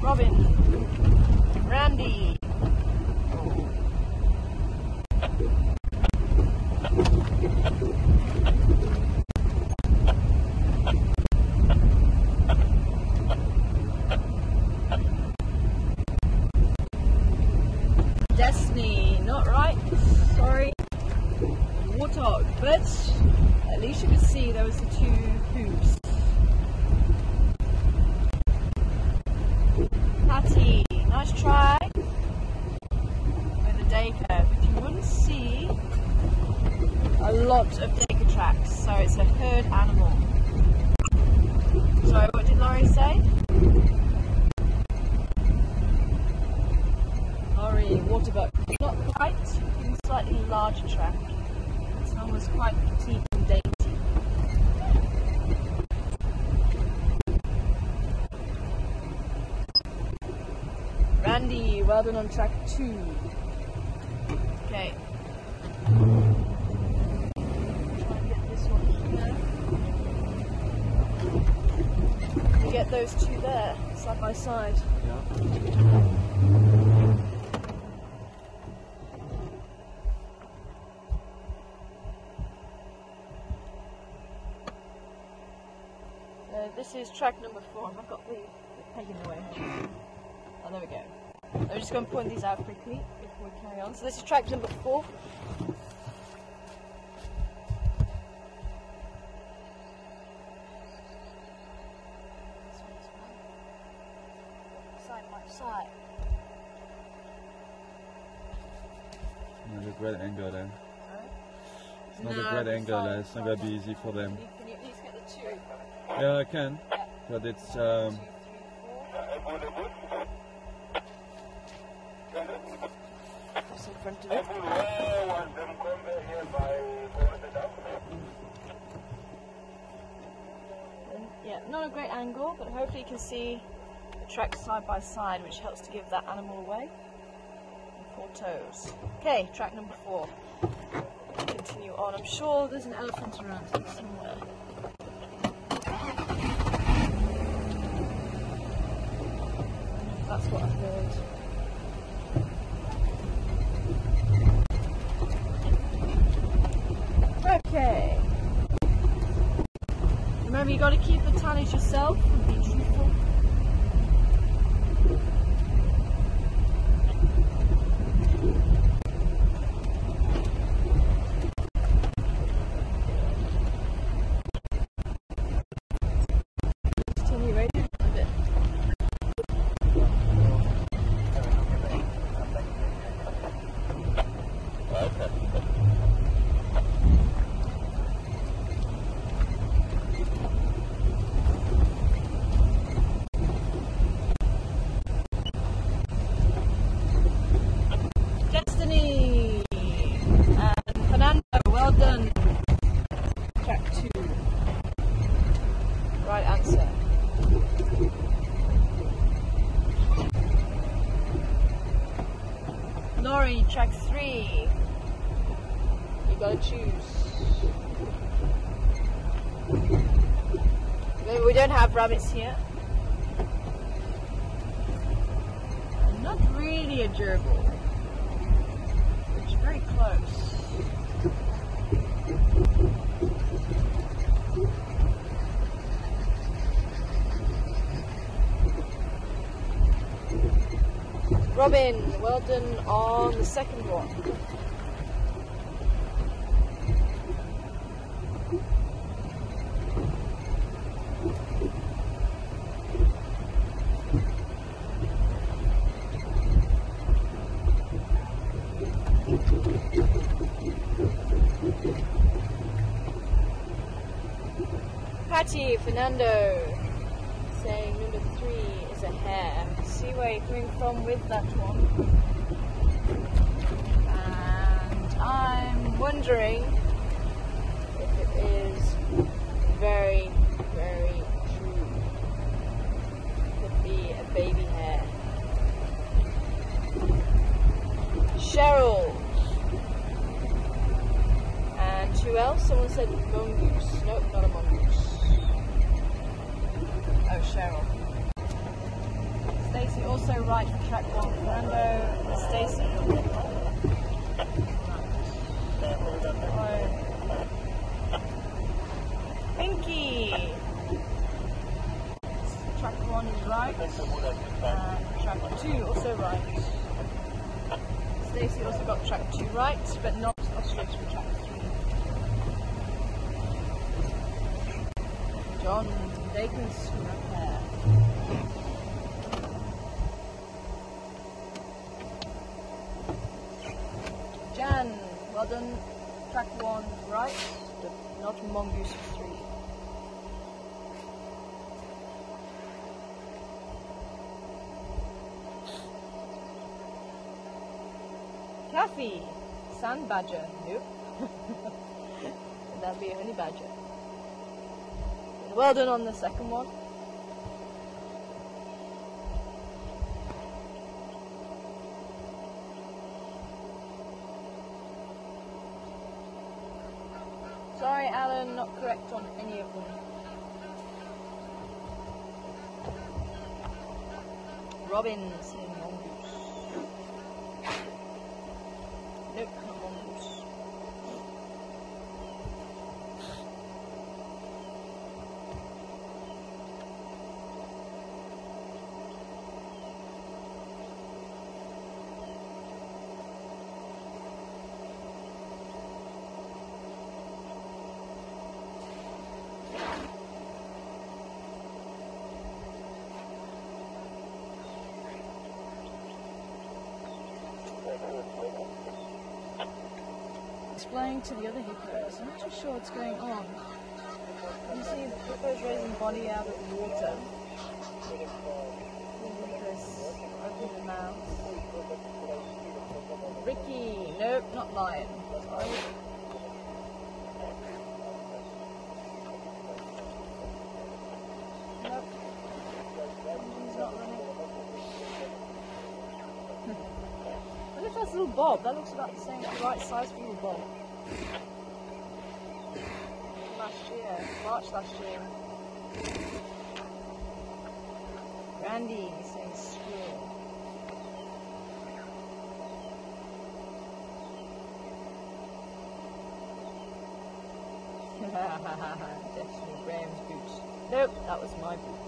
Robin, Randy. Destiny, not right, sorry. Warthog, but at least you could see there was the 2 hooves. Patty, nice try with the Dacre, but you wouldn't see a lot of Dacre tracks, so it's a herd animal. Sorry, what did Laurie say? Laurie, waterbuck, not quite, slightly larger track. This one was quite petite and dainty. Randy, well done on track 2. Okay. Try and get this one here. You get those two there, side by side. Yeah. This is track number 4. I've got the peg in the way. Oh, there we go. I'm just going to point these out quickly before we carry on. So this is track number 4. Side by side. Not a great angle there. Sorry? It's not a great angle there. It's not going to be easy for them. Can you at least get the 2? Yeah, I can. Yeah. But it's 2, 3, 4. Just in front of it. And, yeah, not a great angle, but hopefully you can see the tracks side by side, which helps to give that animal away. And 4 toes. Okay, track number 4. Continue on. I'm sure there's an elephant around here somewhere. That's what I've heard. Okay. Remember, you got to keep the tallies yourself and be truthful. Continue right a bit. Destiny and Fernando, well done. Track 2. Right answer. Laurie, track 3. You gotta choose. Maybe we don't have rabbits here. Not really a gerbil. It's very close. Robin, well done on the second one. Patty, Fernando, saying number 3 is a hare. See where you're coming from with that one. And I'm wondering if it is very, very true. Could be a baby hare. Cheryl. And who else? Someone said mongoose. Nope, not a mongoose. Oh, Cheryl. Stacey also right for track 1. Fernando, Stacey. Pinky. Track 1 is right. Track 2 also right. Stacey also got track 2 right, but not ostrich for track 3. John, they can scrap hair. Jan, well done. Track 1 right, but not mongoose for 3. Kathy, sand badger. Nope. That'd be a honey badger. Well done on the second one. Sorry, Alan, not correct on any of them. Robin saying mongoose. Nope, not mongoose. Displaying to the other hippos. I'm not too sure what's going on. You see the hippos raising body out of the water. The hippos open their mouth. Ricky! Nope, not lion. Sorry. Nope. Engine's not running. Look at that little bob. That looks about the same, the right size for a little bob. Last year, March last year. Randy saying squirrel. Definitely Graham's boot. Nope, that was my boot.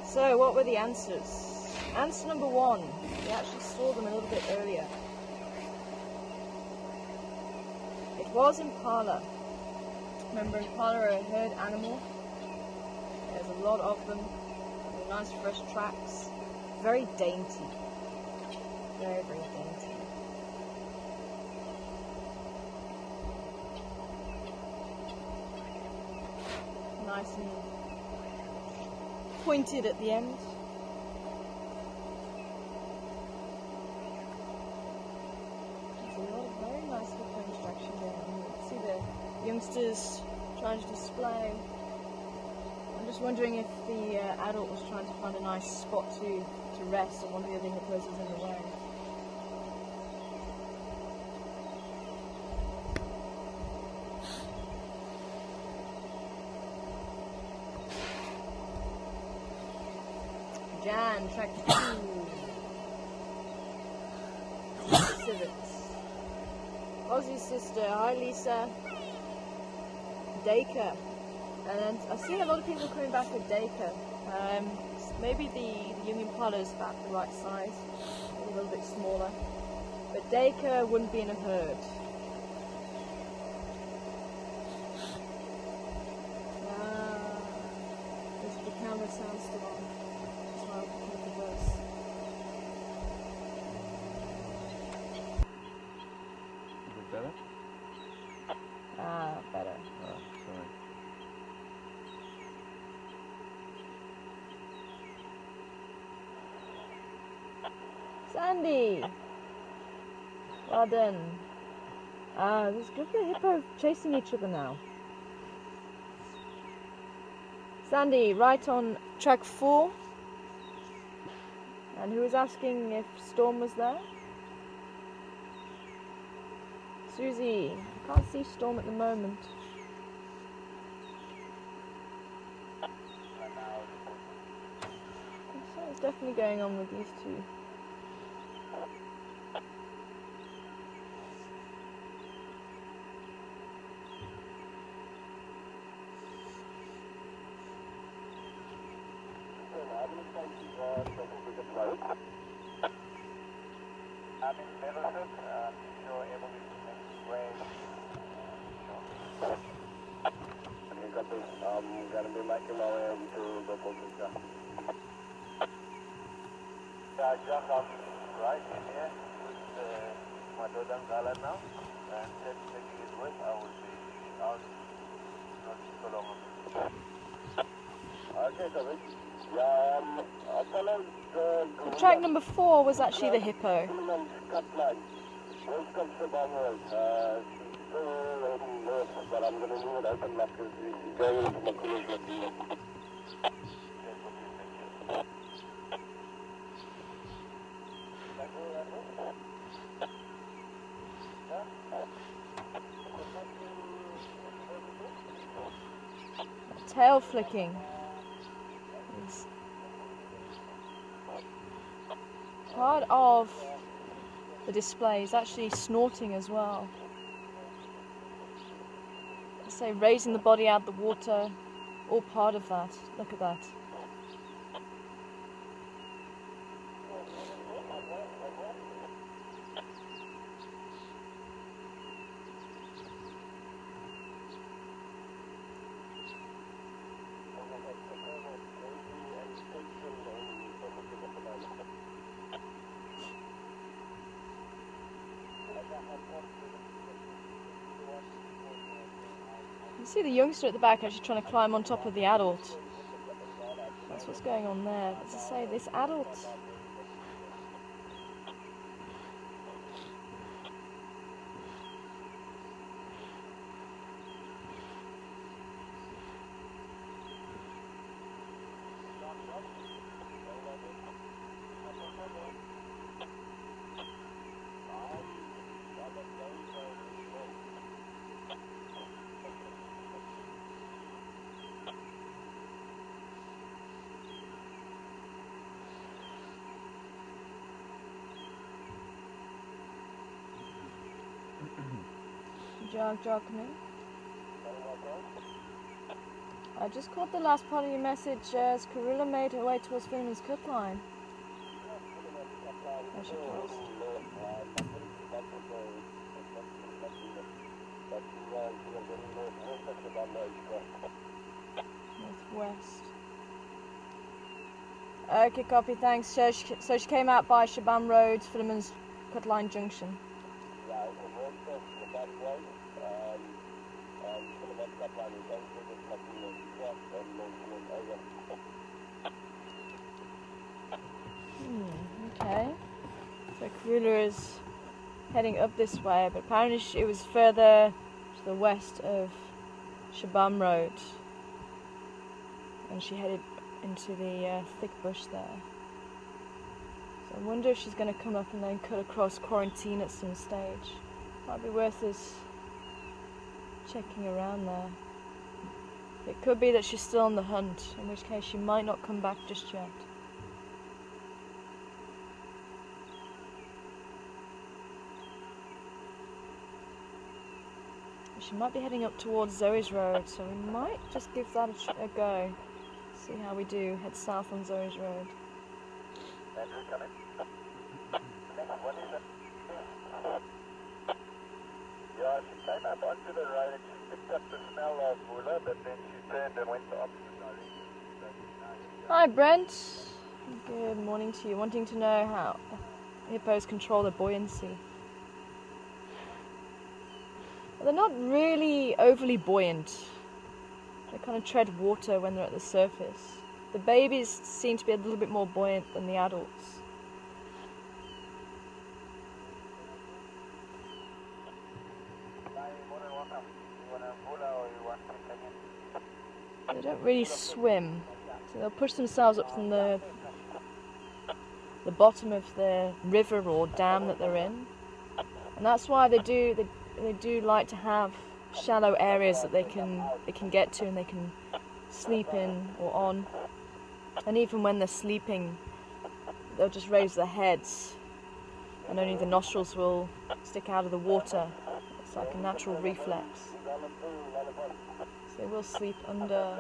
So, what were the answers? Answer number 1, we actually saw them a little bit earlier. It was impala. Remember, impala are a herd animal. There's a lot of them. They're nice fresh tracks. Very dainty. Very, very dainty. Nice and pointed at the end. There's a lot of very nice hippo interaction there. And you can see the youngsters trying to display. I'm just wondering if the adult was trying to find a nice spot to rest and one of the other hippos was in the way. Jan, track 2. Civets. Ozzy's sister, hi Lisa. Dacre. And I've seen a lot of people coming back with Dacre. Maybe the young impala is about the right size, maybe a little bit smaller. But Dacre wouldn't be in a herd. The camera sounds still on. Is it better? Better. Oh, sorry. Sandy! Well done. There's a group of hippo chasing each other now. Sandy, right on track 4. And who was asking if Storm was there? Susie, I can't see Storm at the moment. Something's definitely going on with these two. Gonna be making my way over to the Bolton. Yeah, Jack, I'm right in here with my daughter Gala now, and then taking it west, I will be out not so long. Okay, so Track number 4 was actually the hippo. West of Shabam Road. She's still heading north, but I'm going to leave it open now because she's going into Makula's looking. Tail flicking is part of the display. Is actually snorting as well. I say raising the body out of the water, all part of that. Look at that. You see the youngster at the back actually trying to climb on top of the adult. That's what's going on there. As I say, this adult. Jog me. I just caught the last part of your message as Karula made her way towards Finneman's cut line. There she goes. Northwest. Okay, copy, thanks. So she came out by Shabam Road, Finneman's cut line junction. Okay. So Karula is heading up this way, but apparently it was further to the west of Shabam Road. And she headed into the thick bush there. So I wonder if she's going to come up and then cut across quarantine at some stage. Might be worth us checking around there. It could be that she's still on the hunt, in which case she might not come back just yet. She might be heading up towards Zoe's Road, so we might just give that a go. See how we do. Head south on Zoe's Road. Andrew, come in. What is it? Yeah, she came up onto the road and she picked up the smell of Mula, but then she turned and went the opposite direction. Hi, Brent. Good morning to you. Wanting to know how hippos control their buoyancy. They're not really overly buoyant. They kind of tread water when they're at the surface. The babies seem to be a little bit more buoyant than the adults. They don't really swim, so they'll push themselves up from the bottom of the river or dam that they're in, and that's why they do like to have shallow areas that they can get to and they can sleep in or on. And even when they're sleeping, they'll just raise their heads and only the nostrils will stick out of the water. It's like a natural reflex. So they will sleep under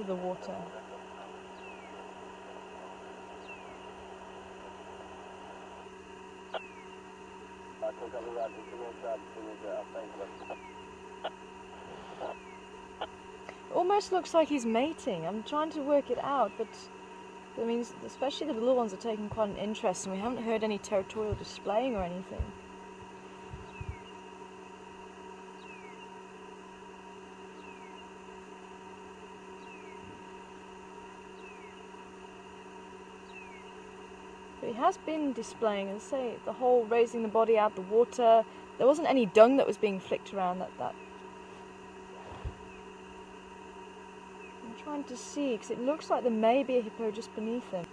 the water. Almost looks like he's mating. I'm trying to work it out, but I mean, especially the little ones are taking quite an interest, and we haven't heard any territorial displaying or anything. But he has been displaying, as I say, the whole raising the body out of the water. There wasn't any dung that was being flicked around that. I'm trying to see, because it looks like there may be a hippo just beneath him.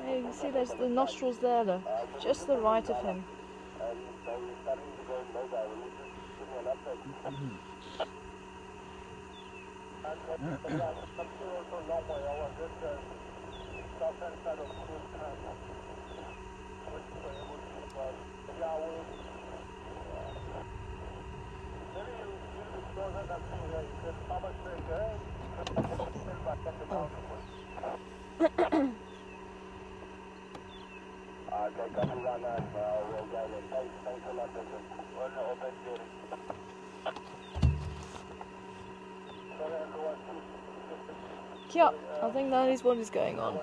Yeah, you can see there's the nostrils there, though, just to the right of him. Yeah, I think that is what is going on.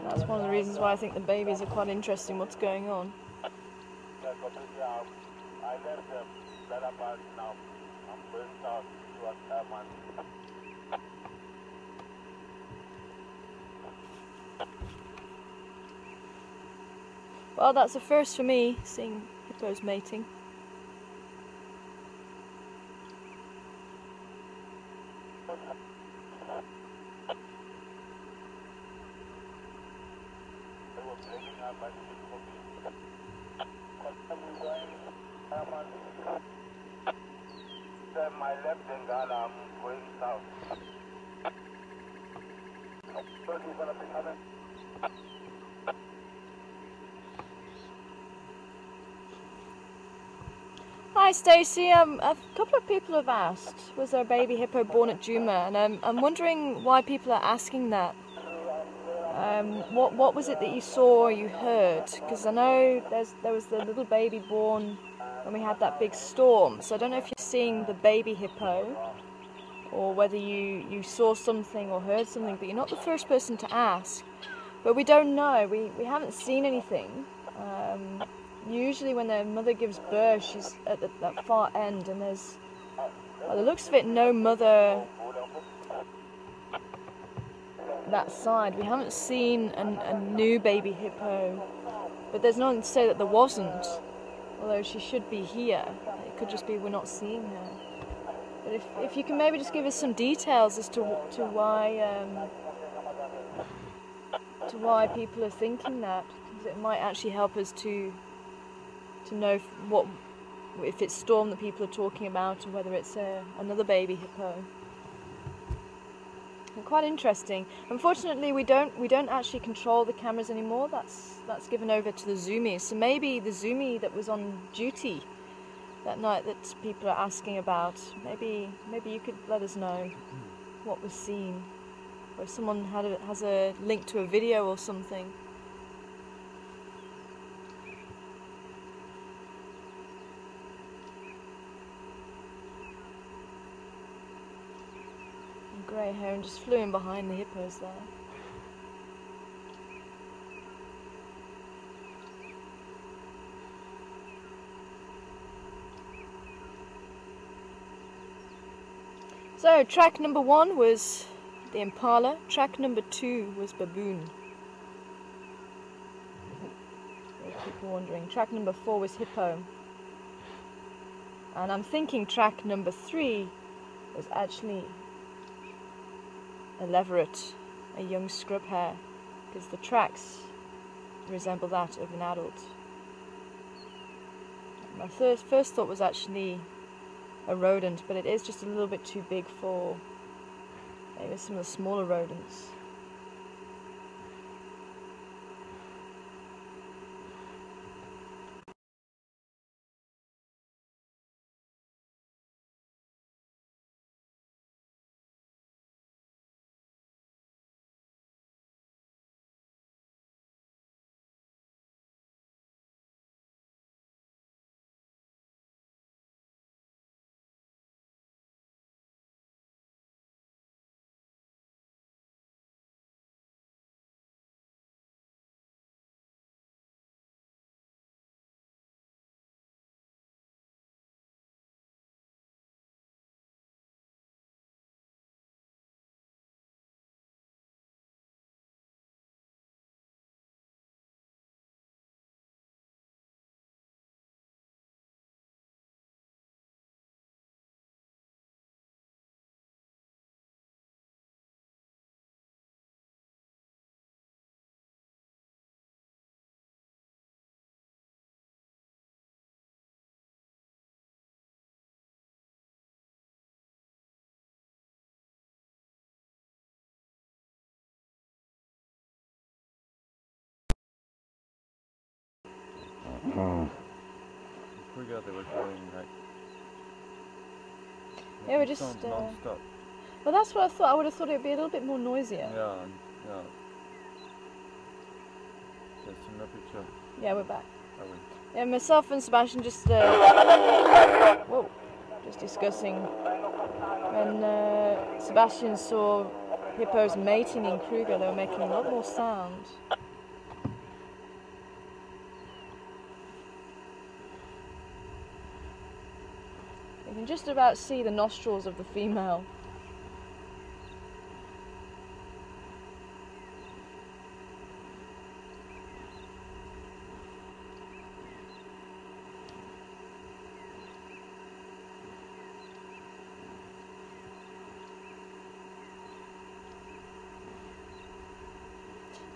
That's one of the reasons why I think the babies are quite interesting, what's going on. Well, that's a first for me, seeing hippos mating. My left and I'm going south. So he's gonna be coming. Hi Stacey, a couple of people have asked, was there a baby hippo born at Juma? And I'm wondering why people are asking that. What was it that you saw or you heard? Because I know there was the little baby born when we had that big storm. So I don't know if you're seeing the baby hippo or whether you saw something or heard something, but you're not the first person to ask. But we don't know. We haven't seen anything. Usually when the mother gives birth, she's at that far end, and there's, by the looks of it, no mother that side. We haven't seen a new baby hippo, but there's nothing to say that there wasn't, although she should be here. It could just be we're not seeing her. But if you can maybe just give us some details as to why people are thinking that, because it might actually help us to know if it's storm that people are talking about, or whether it's another baby hippo. And quite interesting. Unfortunately, we don't actually control the cameras anymore. That's given over to the zoomies. So maybe the zoomie that was on duty that night that people are asking about, maybe you could let us know what was seen, or if someone has a link to a video or something. Grey heron just flew in behind the hippos there. So track number 1 was the impala, track number 2 was baboon. People wondering. Track number 4 was hippo. And I'm thinking track number 3 was actually a leveret, a young scrub hare, because the tracks resemble that of an adult. My first thought was actually a rodent, but it is just a little bit too big for maybe some of the smaller rodents. In Kruger they were going like... Yeah, we're just... sounds non-stop. Well, that's what I thought. I would have thought it would be a little bit more noisier. Yeah, yeah. Just in the picture. Yeah, we're back. I went. Yeah, myself and Sebastian just... whoa. Just discussing when Sebastian saw hippos mating in Kruger, they were making a lot more sound. You can just about see the nostrils of the female.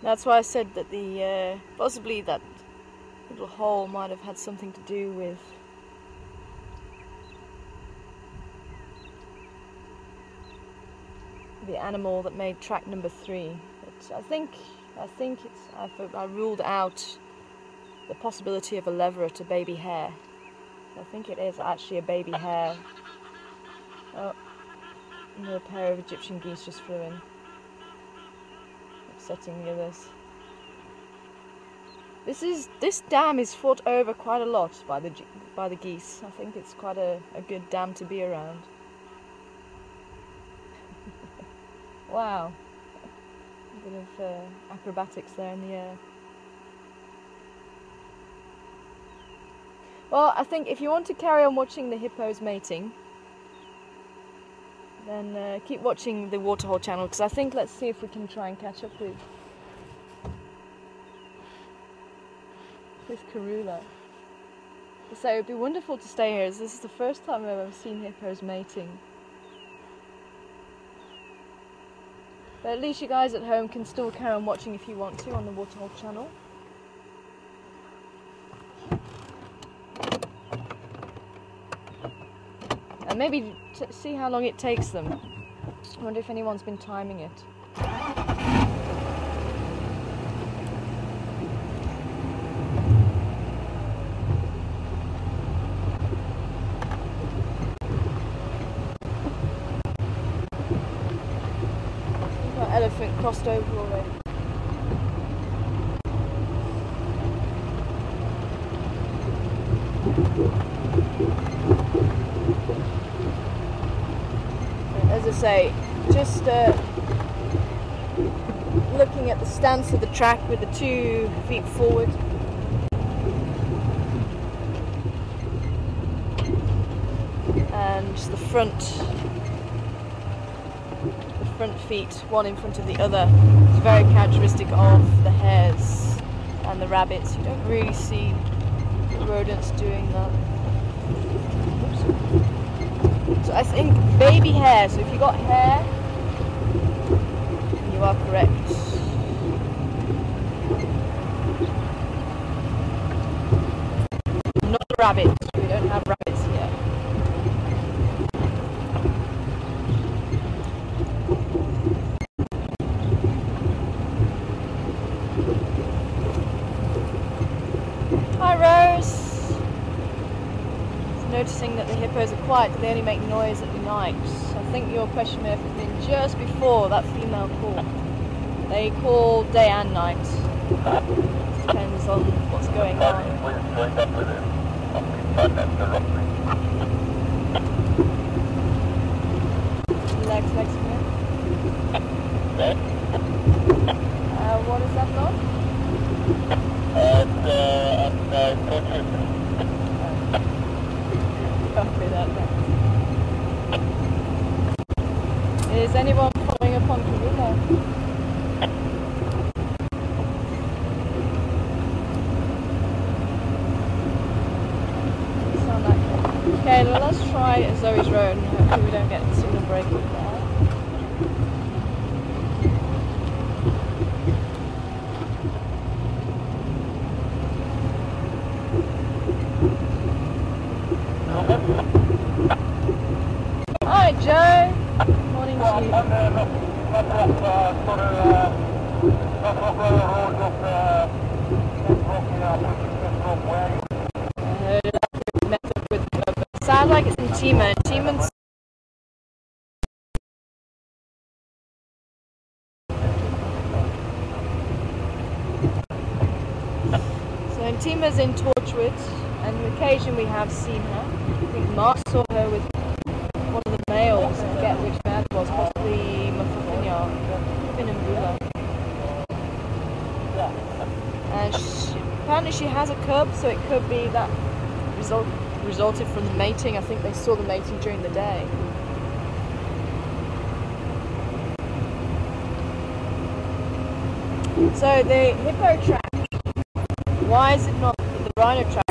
That's why I said that the possibly that little hole might have had something to do with the animal that made track number 3. But I think I ruled out the possibility of a leveret, a baby hare. I think it is actually a baby hare. Oh, another pair of Egyptian geese just flew in, upsetting the others. This dam is fought over quite a lot by the geese. I think it's quite a good dam to be around. Wow, a bit of acrobatics there in the air. Well, I think if you want to carry on watching the hippos mating, then keep watching the Waterhole channel, because I think let's see if we can try and catch up with Karula. So it would be wonderful to stay here, as this is the first time I've ever seen hippos mating. But at least you guys at home can still carry on watching if you want to on the Waterhole channel. And maybe see how long it takes them. I wonder if anyone's been timing it. Elephant crossed over already. As I say, just looking at the stance of the track with the 2 feet forward. And the front feet, one in front of the other. It's very characteristic of the hares and the rabbits. You don't really see rodents doing that. Oops. So I think baby hare, so if you got hare, you are correct. Not a rabbit, we don't have rabbits here. Noticing that the hippos are quiet, they only make noise at night. I think your question may have been just before that female call. They call day and night. It depends on what's going on. Legs, what is that dog? Copy that then. Is anyone following up on Karula? Sound like it. Okay, well, let's try Zoe's Road and hopefully we don't get a signal break up there. Hi Joe, morning to you. sounds like it's in Tima. Tima's so Tima's in Torchwood, and on occasion we have seen her. I think Mark saw her with one of the males. I forget which man it was, possibly Mafufinya, Finn and Bula. And apparently she has a cub, so it could be that resulted from the mating. I think they saw the mating during the day. So the hippo track, why is it not the rhino track?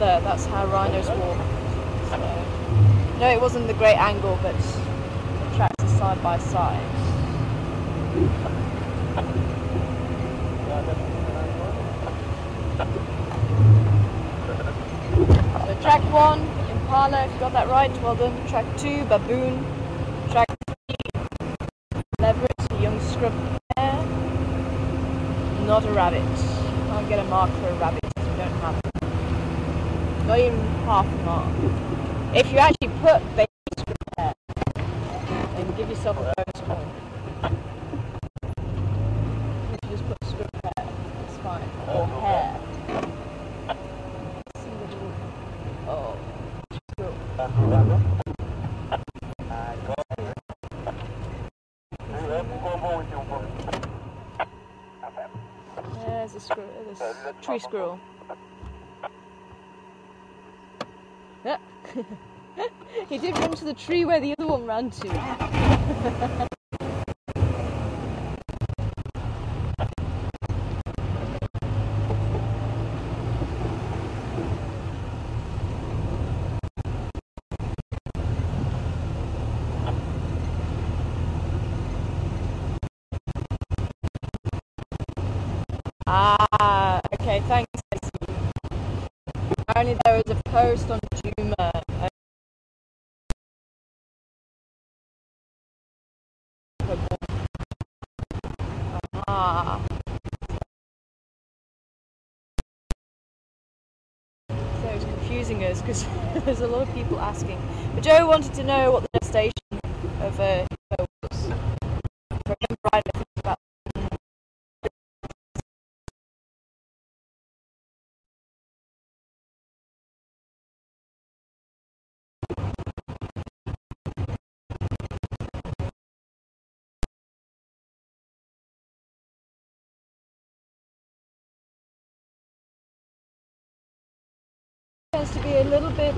That's how rhinos walk. So, no, it wasn't the great angle, but the tracks are side by side. So track 1, Impala, if you got that right, well done. Track 2, Baboon. Track 3, Leveret, a young scrub hare. Not a rabbit. Can't get a mark for a rabbit if you don't have it. Not even half a mark. If you actually put baby scrub hare, then give yourself a bonus point. If you just put scrub hare, it's fine. Or hair. Oh, cool. There's a squirrel. There's a tree squirrel. Yeah. He did run to the tree where the other one ran to. Okay, thanks. Apparently there was a post on Juma. So it's confusing us because there's a lot of people asking. But Joe wanted to know what the next station of Hippo was. If I remember right, I think it's about tends to be a little bit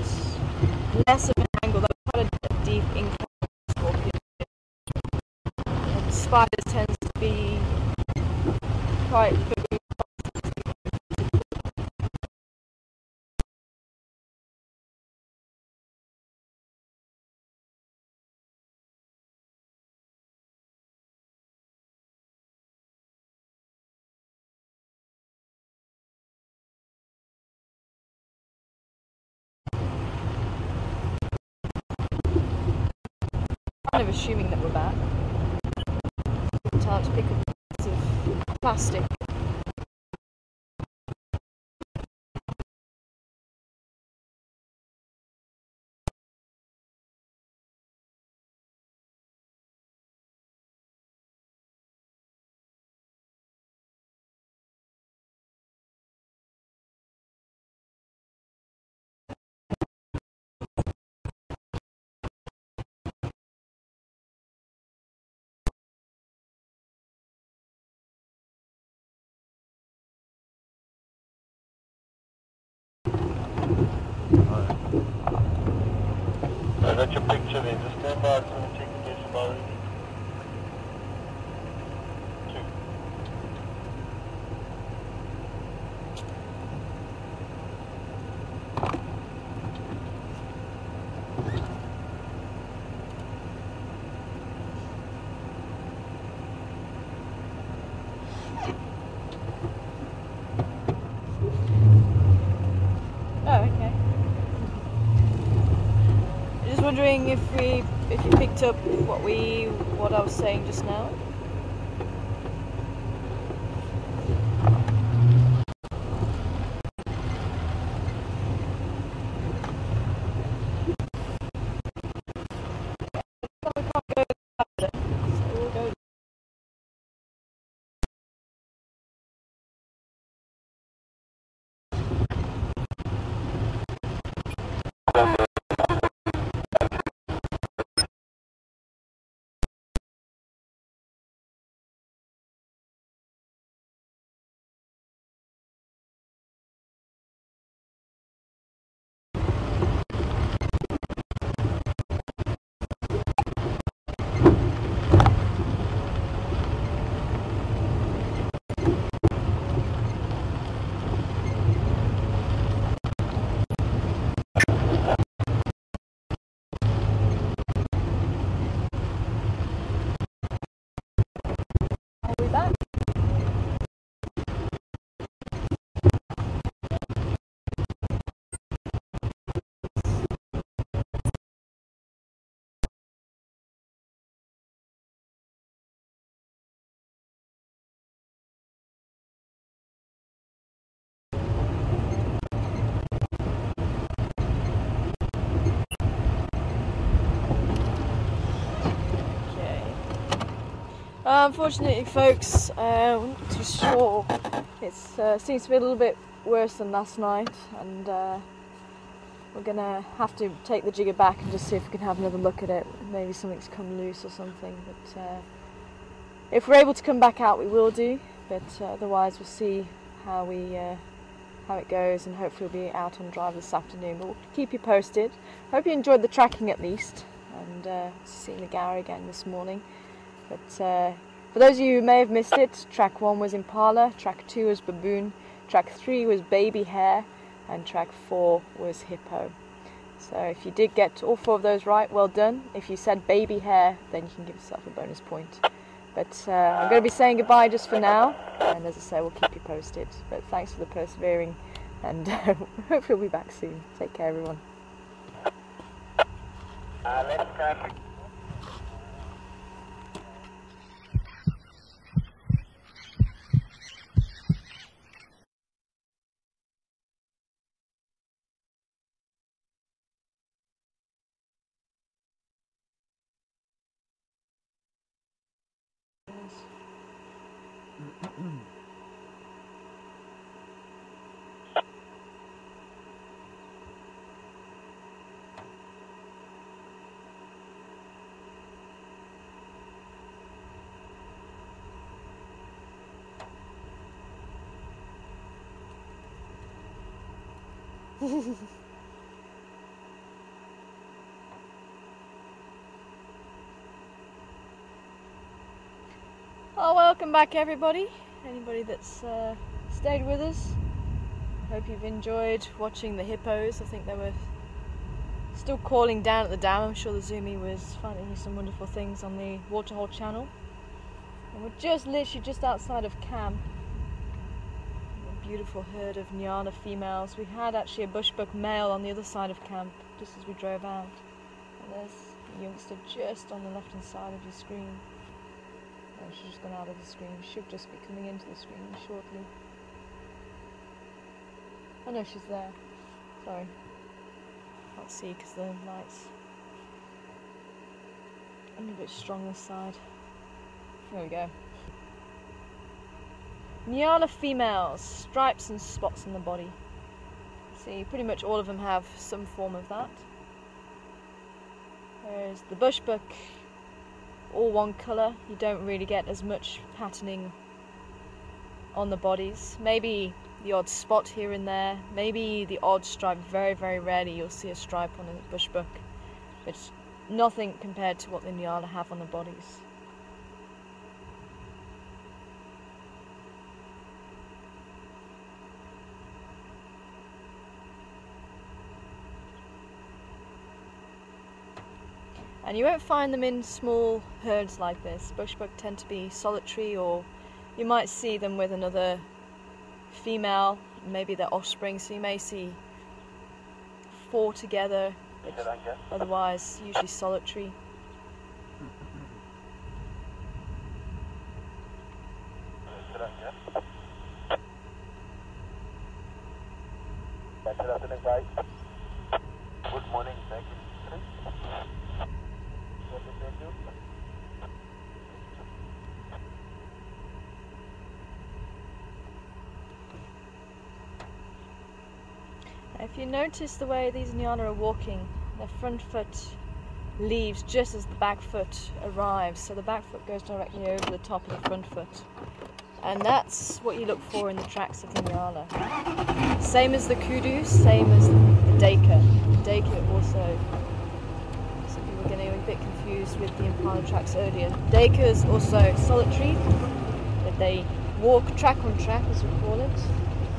less of an angle. That's quite a deep incline. And spiders tends to be quite big. Kind of assuming that we're back. Time to pick up a piece of plastic. I got your picture there. Just stand by. I'm going to check the decimal reading. 2. wondering if you picked up what I was saying just now. Are we back? Unfortunately, folks, we're not too sure. It seems to be a little bit worse than last night, and we're gonna have to take the jigger back and just see if we can have another look at it. Maybe something's come loose or something. But if we're able to come back out, we will do. But otherwise, we'll see how it goes, and hopefully we'll be out on drive this afternoon. But we'll keep you posted. Hope you enjoyed the tracking at least, and seeing the Gowrie again this morning. But for those of you who may have missed it, track 1 was Impala, track 2 was Baboon, track 3 was Baby Hare, and track 4 was Hippo. So if you did get all 4 of those right, well done. If you said Baby Hare, then you can give yourself a bonus point. But I'm going to be saying goodbye just for now, and as I say, we'll keep you posted. But thanks for the persevering, and hopefully we'll be back soon. Take care, everyone. Let's try. Oh, welcome back everybody. Anybody that's stayed with us. Hope you've enjoyed watching the hippos. I think they were still calling down at the dam. I'm sure the Zoomy was finding some wonderful things on the waterhole channel. And we're literally just outside of camp. A beautiful herd of Nyala females. We had actually a bushbuck male on the other side of camp just as we drove out. And there's a youngster just on the left hand side of your screen. Oh, she's just gone out of the screen. Should just be coming into the screen shortly. Oh no, she's there. Sorry. Can't see because the lights are a bit strong this side. There we go. Nyala females, stripes and spots on the body. See, pretty much all of them have some form of that. Whereas the bushbuck, all one colour, you don't really get as much patterning on the bodies. Maybe the odd spot here and there, maybe the odd stripe. Very, very rarely you'll see a stripe on a bushbuck. It's nothing compared to what the Nyala have on the bodies. And you won't find them in small herds like this. Bushbuck tend to be solitary, or you might see them with another female, maybe their offspring, so you may see 4 together Otherwise, usually solitary. Good morning, thank you. If you notice the way these Nyala are walking, their front foot leaves just as the back foot arrives, so the back foot goes directly over the top of the front foot. And that's what you look for in the tracks of the Nyala. Same as the kudu, same as the Deka. Deka also, some people were getting a bit confused with the Impala tracks earlier. Deka is also solitary, but they walk track on track, as we call it,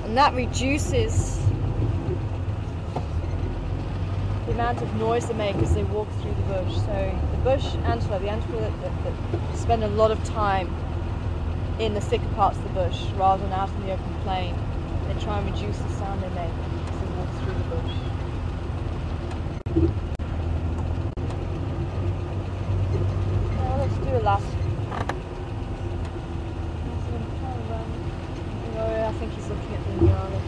and that reduces the amount of noise they make as they walk through the bush. So the bush antelope, the antelope that spend a lot of time in the thicker parts of the bush rather than out in the open plain, they try and reduce the sound they make as they walk through the bush. Now let's do a lap. I think he's looking at the Nyala.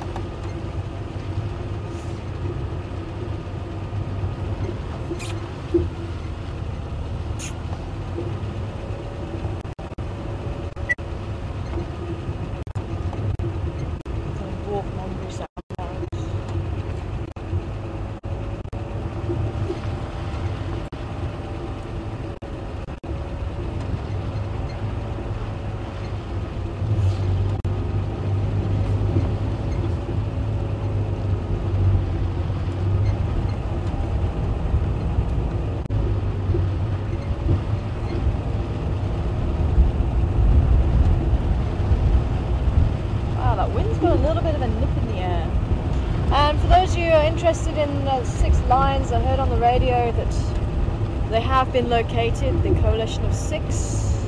Interested in 6 lions, I heard on the radio that they have been located, the coalition of 6,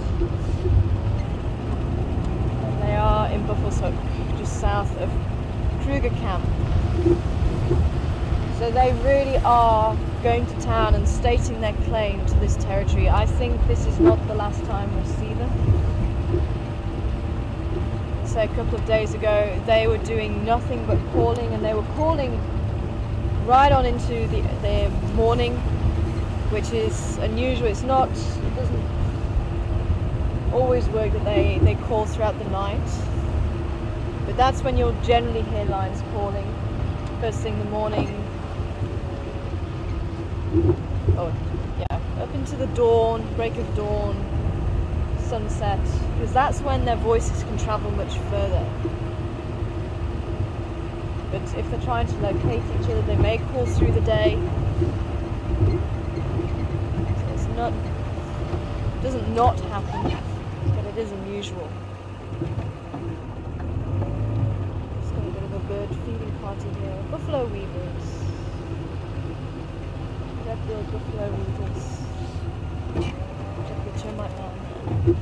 and they are in Buffelshoek, just south of Kruger Camp. So they really are going to town and stating their claim to this territory. I think this is not the last time we'll see them. So a couple of days ago they were doing nothing but calling, and they were calling right on into their morning, which is unusual. It doesn't always work that they call throughout the night, but that's when you'll generally hear lions calling first thing in the morning. Oh yeah, up into the dawn, break of dawn, sunset, because that's when their voices can travel much further. But if they're trying to locate each other, they may call through the day. So it doesn't not happen, but it is unusual. Just got a bit of a bird feeding party here. Buffalo weavers. Red-billed buffalo weavers. Check the termite land.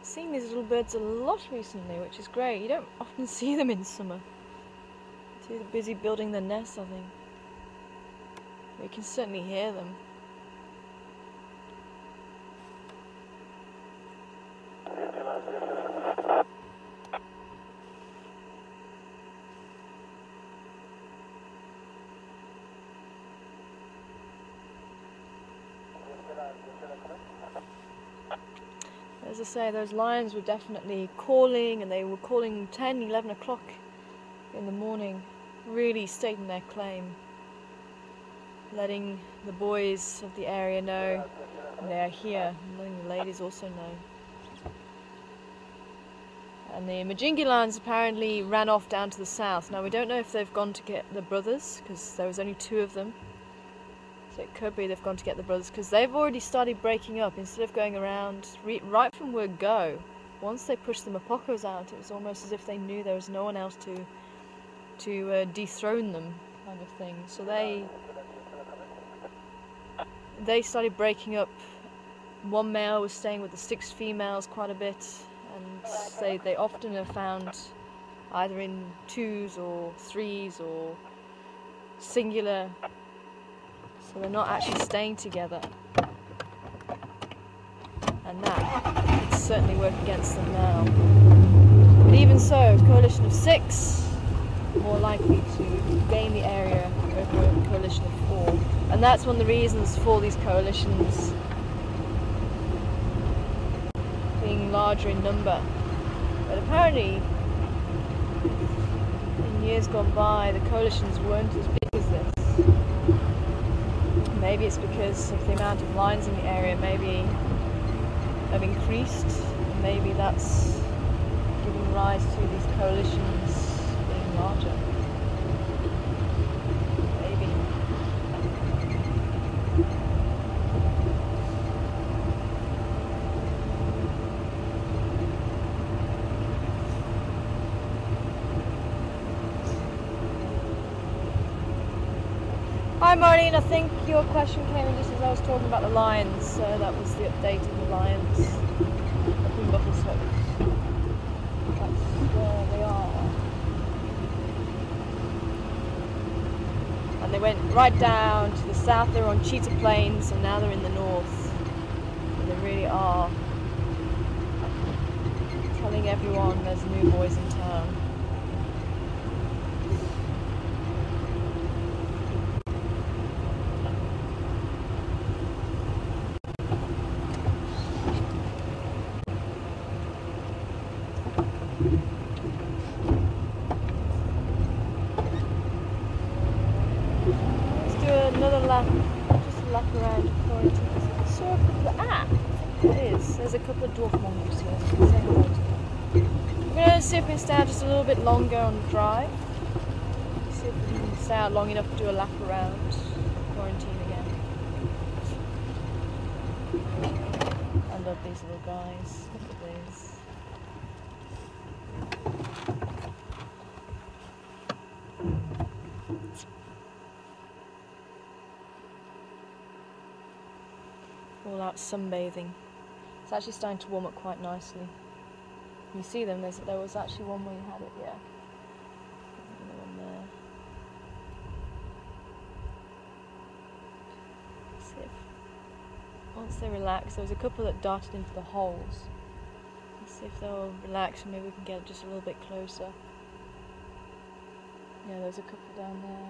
Seeing these little birds a lot recently, which is great. You don't often see them in summer. They're busy building their nests, I think. But you can certainly hear them. As I say, those lions were definitely calling, and they were calling 10, 11 o'clock in the morning, really stating their claim, letting the boys of the area know they're here, and letting the ladies also know. And the Majingi lions apparently ran off down to the south. Now we don't know if they've gone to get the brothers, because there was only 2 of them. So it could be they've gone to get the brothers, because they've already started breaking up. Instead of going around right from word go, once they pushed the Mapocos out, it was almost as if they knew there was no one else to dethrone them, kind of thing. So they started breaking up one male was staying with the 6 females quite a bit, and they often are found either in 2s or 3s or singular, so they're not actually staying together, and that could certainly work against them now. But even so, a coalition of 6 more likely to gain the area over a coalition of 4, and that's one of the reasons for these coalitions being larger in number. But apparently in years gone by the coalitions weren't as big as this. Maybe it's because of the amount of lions in the area maybe have increased, and maybe that's giving rise to these coalitions being larger. Maybe. Hi Marlene, I think your question came in just as I was talking about the lions, so that was the update of the lions up in Buffalo's Hook. That's where they are. And they went right down to the south. They were on Cheetah Plains, and now they're in the north. And they really are telling everyone there's new boys in town. Another lap, just a lap around quarantine. So a couple of, it is. There's a couple of dwarf mongoose here. So say hello to them. We're going to see if we can stay out just a little bit longer on the drive. See if we can stay out long enough to do a lap around quarantine again. I love these little guys. Look at these. All out sunbathing. It's actually starting to warm up quite nicely. You see them, there was actually one where you had it, yeah. Another one there. See if, once they relax, there was a couple that darted into the holes. Let's see if they'll relax and maybe we can get just a little bit closer. Yeah, there's a couple down there.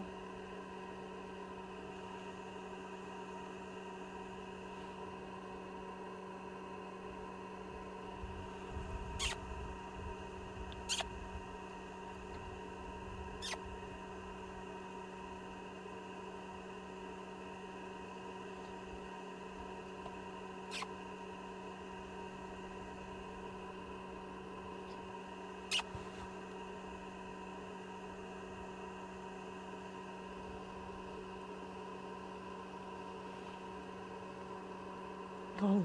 Oh,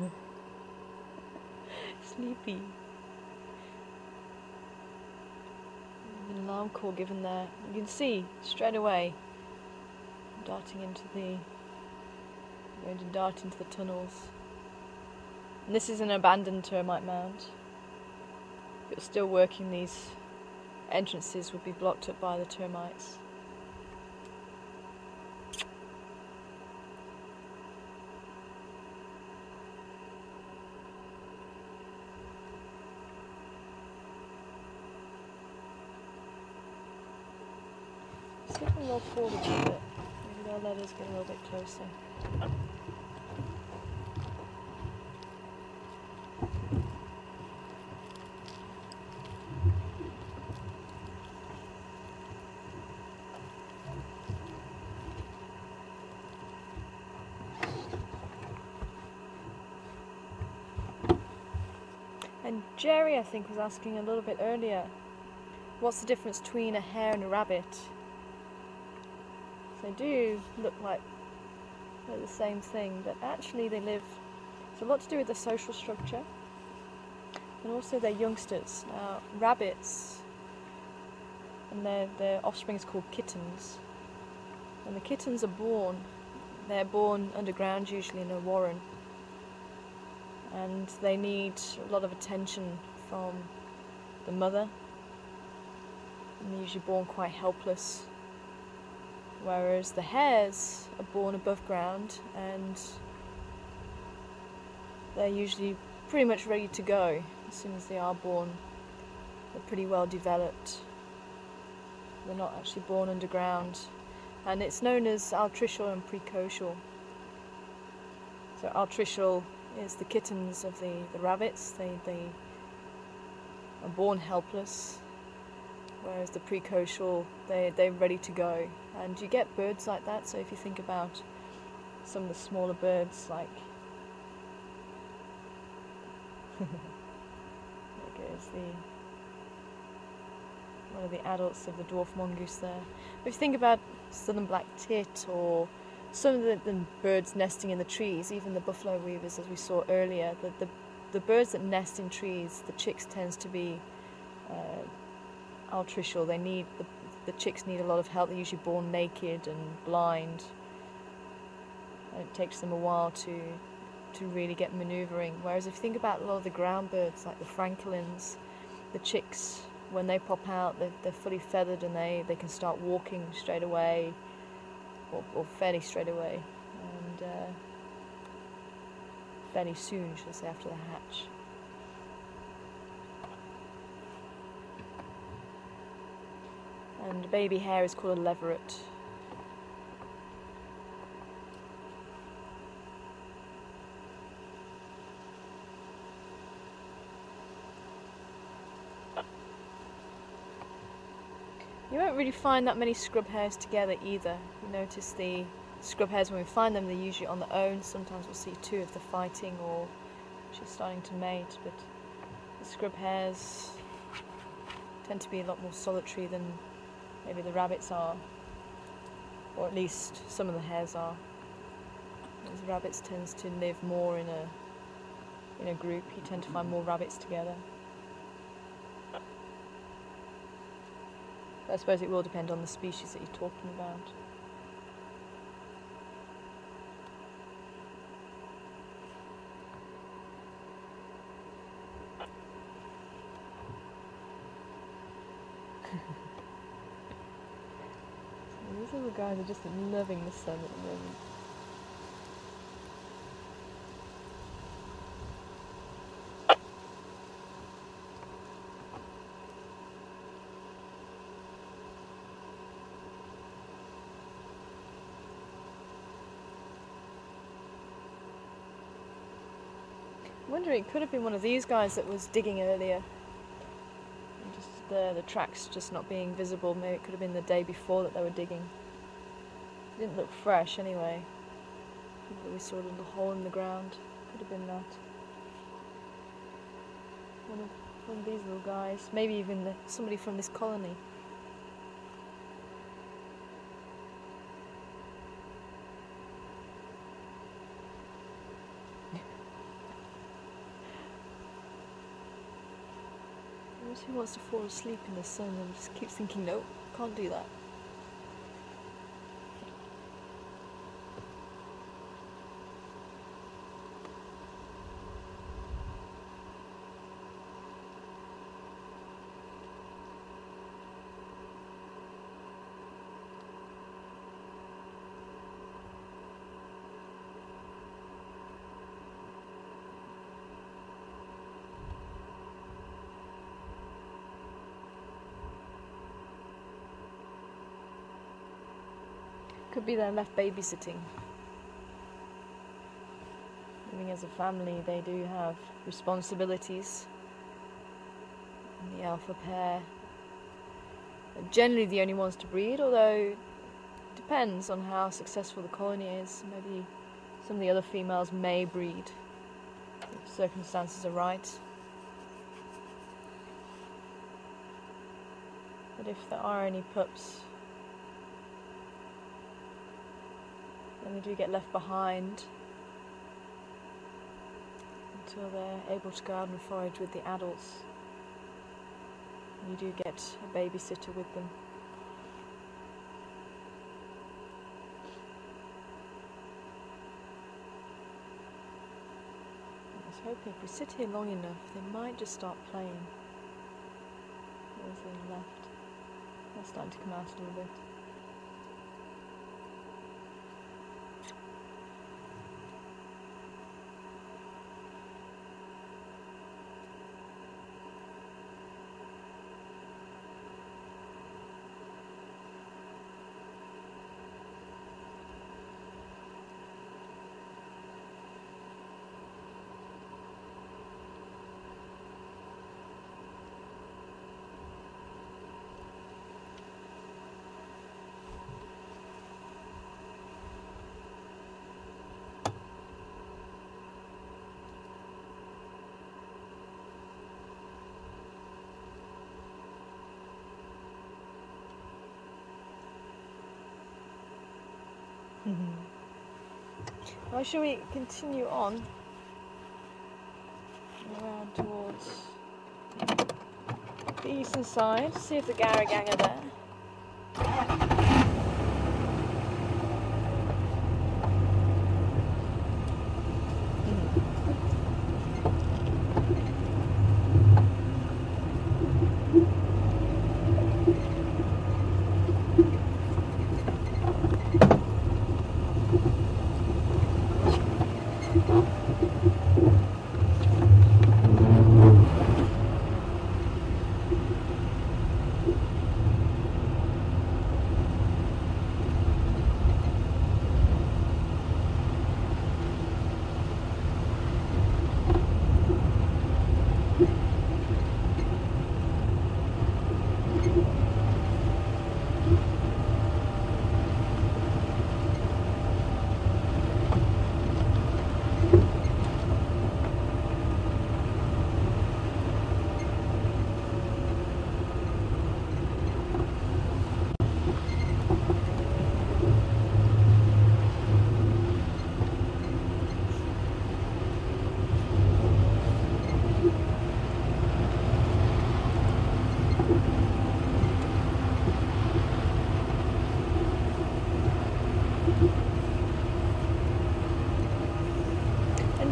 sleepy. An alarm call given there. You can see straight away going to dart into the tunnels. And this is an abandoned termite mound. If it was still working, these entrances would be blocked up by the termites. See if we roll forward a little bit. Maybe they'll let us get a little bit closer. And Jerry, I think, was asking a little bit earlier, what's the difference between a hare and a rabbit? They do look like they're the same thing, but actually they live, it's a lot to do with their social structure and also their youngsters. Now, rabbits and their offspring is called kittens. When the kittens are born, they're born underground, usually in a warren. and they need a lot of attention from the mother, and they're usually born quite helpless, whereas the hares are born above ground and they're usually pretty much ready to go as soon as they are born. They're pretty well developed. They're not actually born underground, and it's known as altricial and precocial. So altricial is the kittens of the rabbits. They are born helpless, whereas the precocial, they're ready to go. And you get birds like that. So if you think about some of the smaller birds, like there goes one of the adults of the dwarf mongoose there. But if you think about southern black tit or some of the birds nesting in the trees, even the buffalo weavers as we saw earlier, the birds that nest in trees, the chicks tends to be altricial. The chicks need a lot of help. They're usually born naked and blind, and it takes them a while to really get manoeuvring. Whereas if you think about a lot of the ground birds like the francolins, the chicks, when they pop out, they're fully feathered and they can start walking straight away, or fairly straight away, and fairly soon, should I say, after the hatch. And a baby hare is called a leveret. You won't really find that many scrub hares together either. You notice the scrub hares, when we find them, they're usually on their own. Sometimes we'll see two if they're fighting or she's starting to mate, but the scrub hares tend to be a lot more solitary than maybe the rabbits are, or at least some of the hares are. Whereas rabbits tends to live more in a group. You tend to find more rabbits together. I suppose it will depend on the species that you're talking about. These little guys are just loving the sun at the moment. I'm wondering, it could have been one of these guys that was digging earlier. And just the tracks just not being visible. Maybe it could have been the day before that they were digging. It didn't look fresh anyway. We saw a little hole in the ground. Could have been that. One of these little guys. Maybe even somebody from this colony. Who wants to fall asleep in the sun and just keeps thinking, nope, can't do that. Could be they're left babysitting. Living as a family, they do have responsibilities. And the alpha pair are generally the only ones to breed, although it depends on how successful the colony is. Maybe some of the other females may breed if circumstances are right. But if there are any pups, then they do get left behind until they're able to go out and forage with the adults. And you do get a babysitter with them. hoping if we sit here long enough, they might just start playing. There's the left. They're starting to come out a little bit. Well, shall we continue on around towards the eastern side, see if the Gowrie gang are there?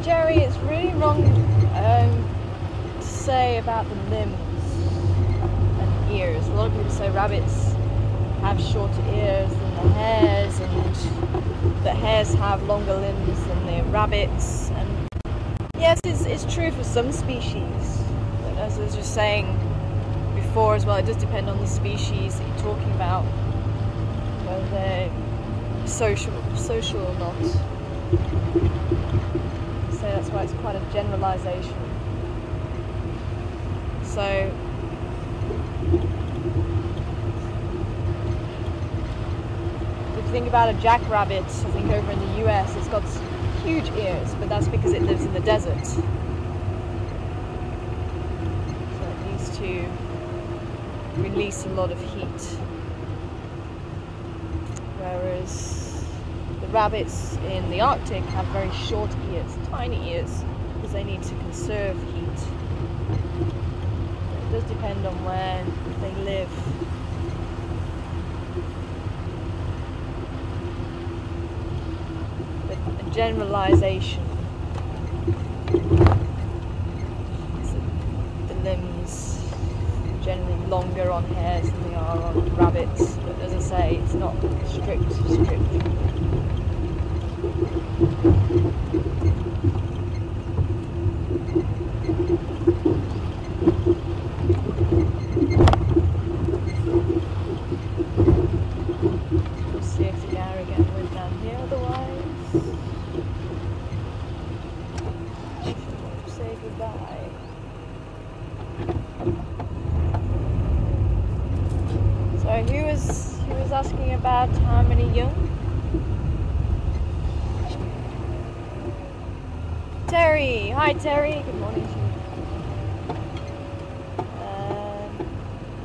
Jerry, it's really wrong to say about the limbs and ears. A lot of people say rabbits have shorter ears than the hares, and the hares have longer limbs than the rabbits. And yes, it's true for some species, but as I was just saying before as well, it does depend on the species that you're talking about, whether they're social or not. So that's why it's quite a generalisation. So if you think about a jackrabbit, I think over in the US, it's got huge ears, but that's because it lives in the desert. So it needs to release a lot of heat. Whereas the rabbits in the Arctic have very short ears, tiny ears, because they need to conserve heat. It does depend on where they live. But a generalisation is that the limbs are generally longer on hares than they are on rabbits, but as I say, it's not strict. We'll see if the Gowrie gang live down here, otherwise we'll say goodbye. So who was asking about how many young? Terry! Hi Terry! Good morning to you.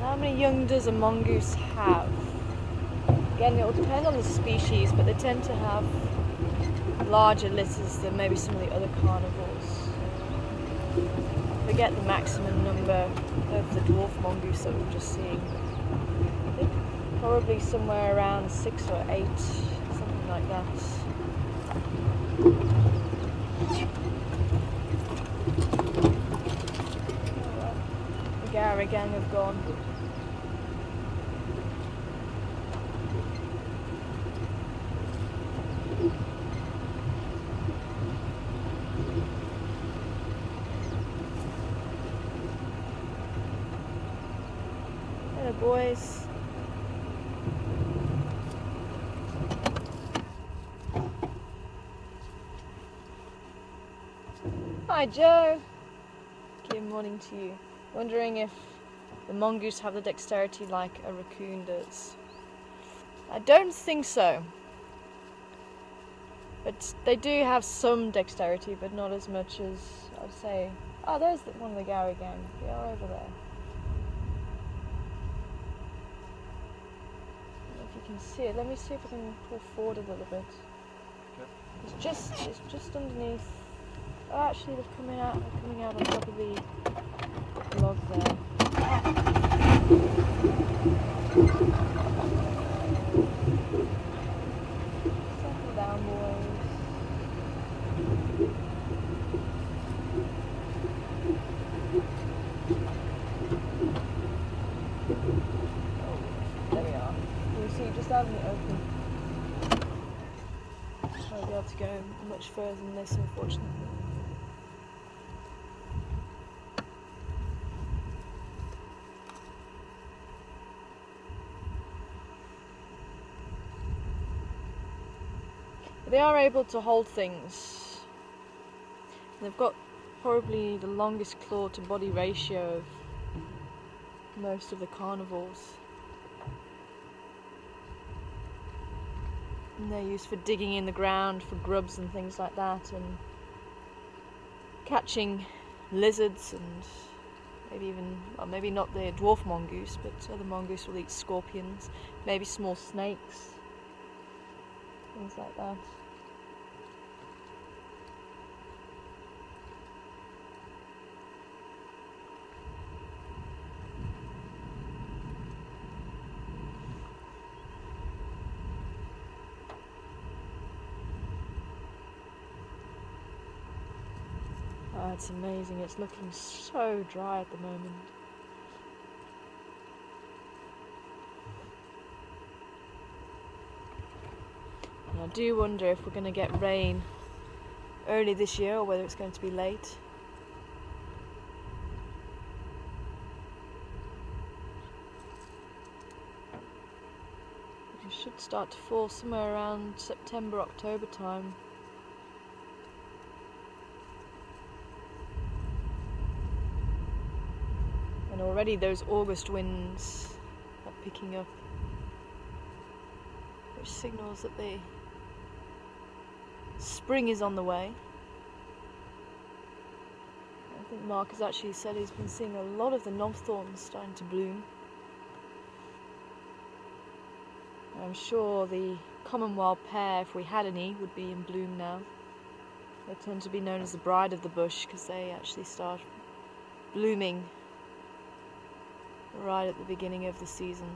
How many young does a mongoose have? Again, it will depend on the species, but they tend to have larger litters than maybe some of the other carnivores. I forget the maximum number of the dwarf mongoose that we were just seeing. I think probably somewhere around 6 or 8, something like that. Gowrie gang have gone. Hello boys. Hi Joe. Good morning to you. Wondering if the mongoose have the dexterity like a raccoon does. I don't think so. But they do have some dexterity, but not as much as I'd say. Oh, there's one of the Gowrie gang. They are over there. I don't know if you can see it. Let me see if I can pull forward a little bit. Okay. It's just underneath. Oh, actually, they're coming out on top of the log there. Settle down, boys. Oh, there we are. You see, just out in the open. I won't be able to go much further than this, unfortunately. They are able to hold things. They've got probably the longest claw to body ratio of most of the carnivores. And they're used for digging in the ground for grubs and things like that, and catching lizards and maybe even, well, maybe not the dwarf mongoose, but other mongoose will eat scorpions, maybe small snakes, things like that. Oh, it's amazing. It's looking so dry at the moment. And I do wonder if we're going to get rain early this year or whether it's going to be late. It should start to fall somewhere around September, October time. And already those August winds are picking up, which signals that the spring is on the way. I think Mark has actually said he's been seeing a lot of the knobthorns starting to bloom. I'm sure the common wild pear, if we had any, would be in bloom now. They tend to be known as the bride of the bush because they actually start blooming right at the beginning of the season.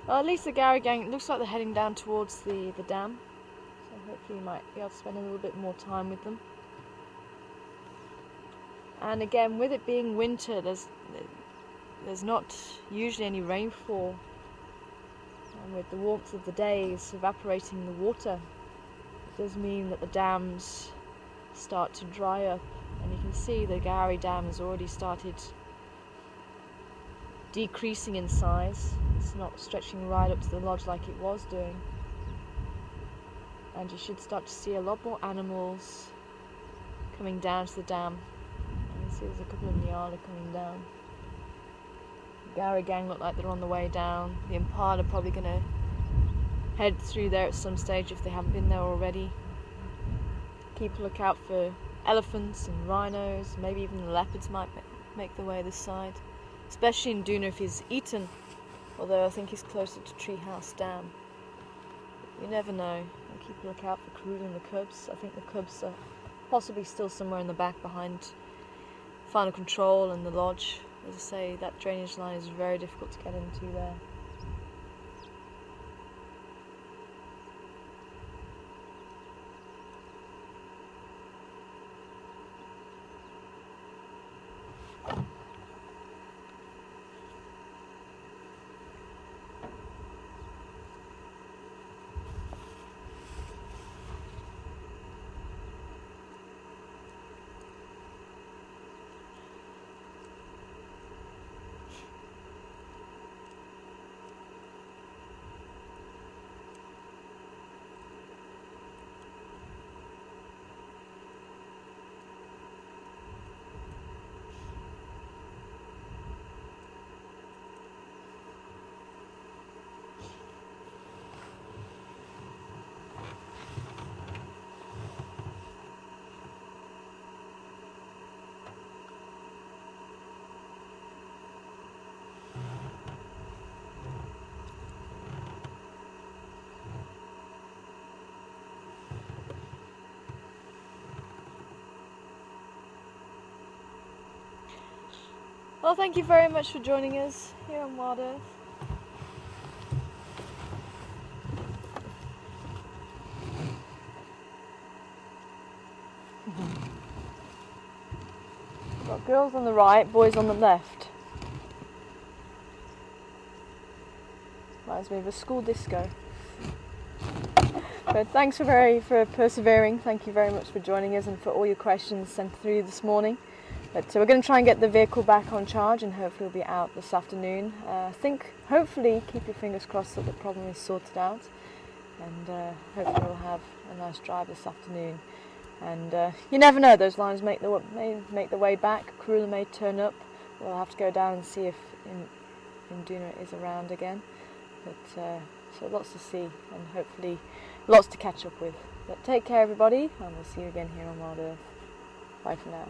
Well, at least the Gowrie gang, it looks like they're heading down towards the dam. So hopefully you might be able to spend a little bit more time with them. And again, with it being winter, there's not usually any rainfall. And with the warmth of the days evaporating the water, it does mean that the dams start to dry up. And you can see the Gowrie dam has already started decreasing in size. It's not stretching right up to the lodge like it was doing. And you should start to see a lot more animals coming down to the dam. You can see there's a couple of Nyala coming down. The Gowrie gang look like they're on the way down. The Impala are probably going to head through there at some stage if they haven't been there already. Keep a lookout for elephants and rhinos. Maybe even the leopards might make their way this side. Especially in Duna if he's eaten. Although I think he's closer to Treehouse Dam. You never know. And keep a lookout for Karula and the cubs. I think the cubs are possibly still somewhere in the back behind Final Control and the lodge. As I say, that drainage line is very difficult to get into there. Well, thank you very much for joining us here on Wild Earth. Got girls on the right, boys on the left. Reminds me of a school disco. But thanks for persevering. Thank you very much for joining us and for all your questions sent through this morning. But we're going to try and get the vehicle back on charge and hopefully we'll be out this afternoon. I think, hopefully, keep your fingers crossed that the problem is sorted out. And hopefully we'll have a nice drive this afternoon. And you never know, those lines may make the way back. Karula may turn up. We'll have to go down and see if Induna is around again. But so lots to see and hopefully lots to catch up with. But take care everybody, and we'll see you again here on Wild Earth. Bye for now.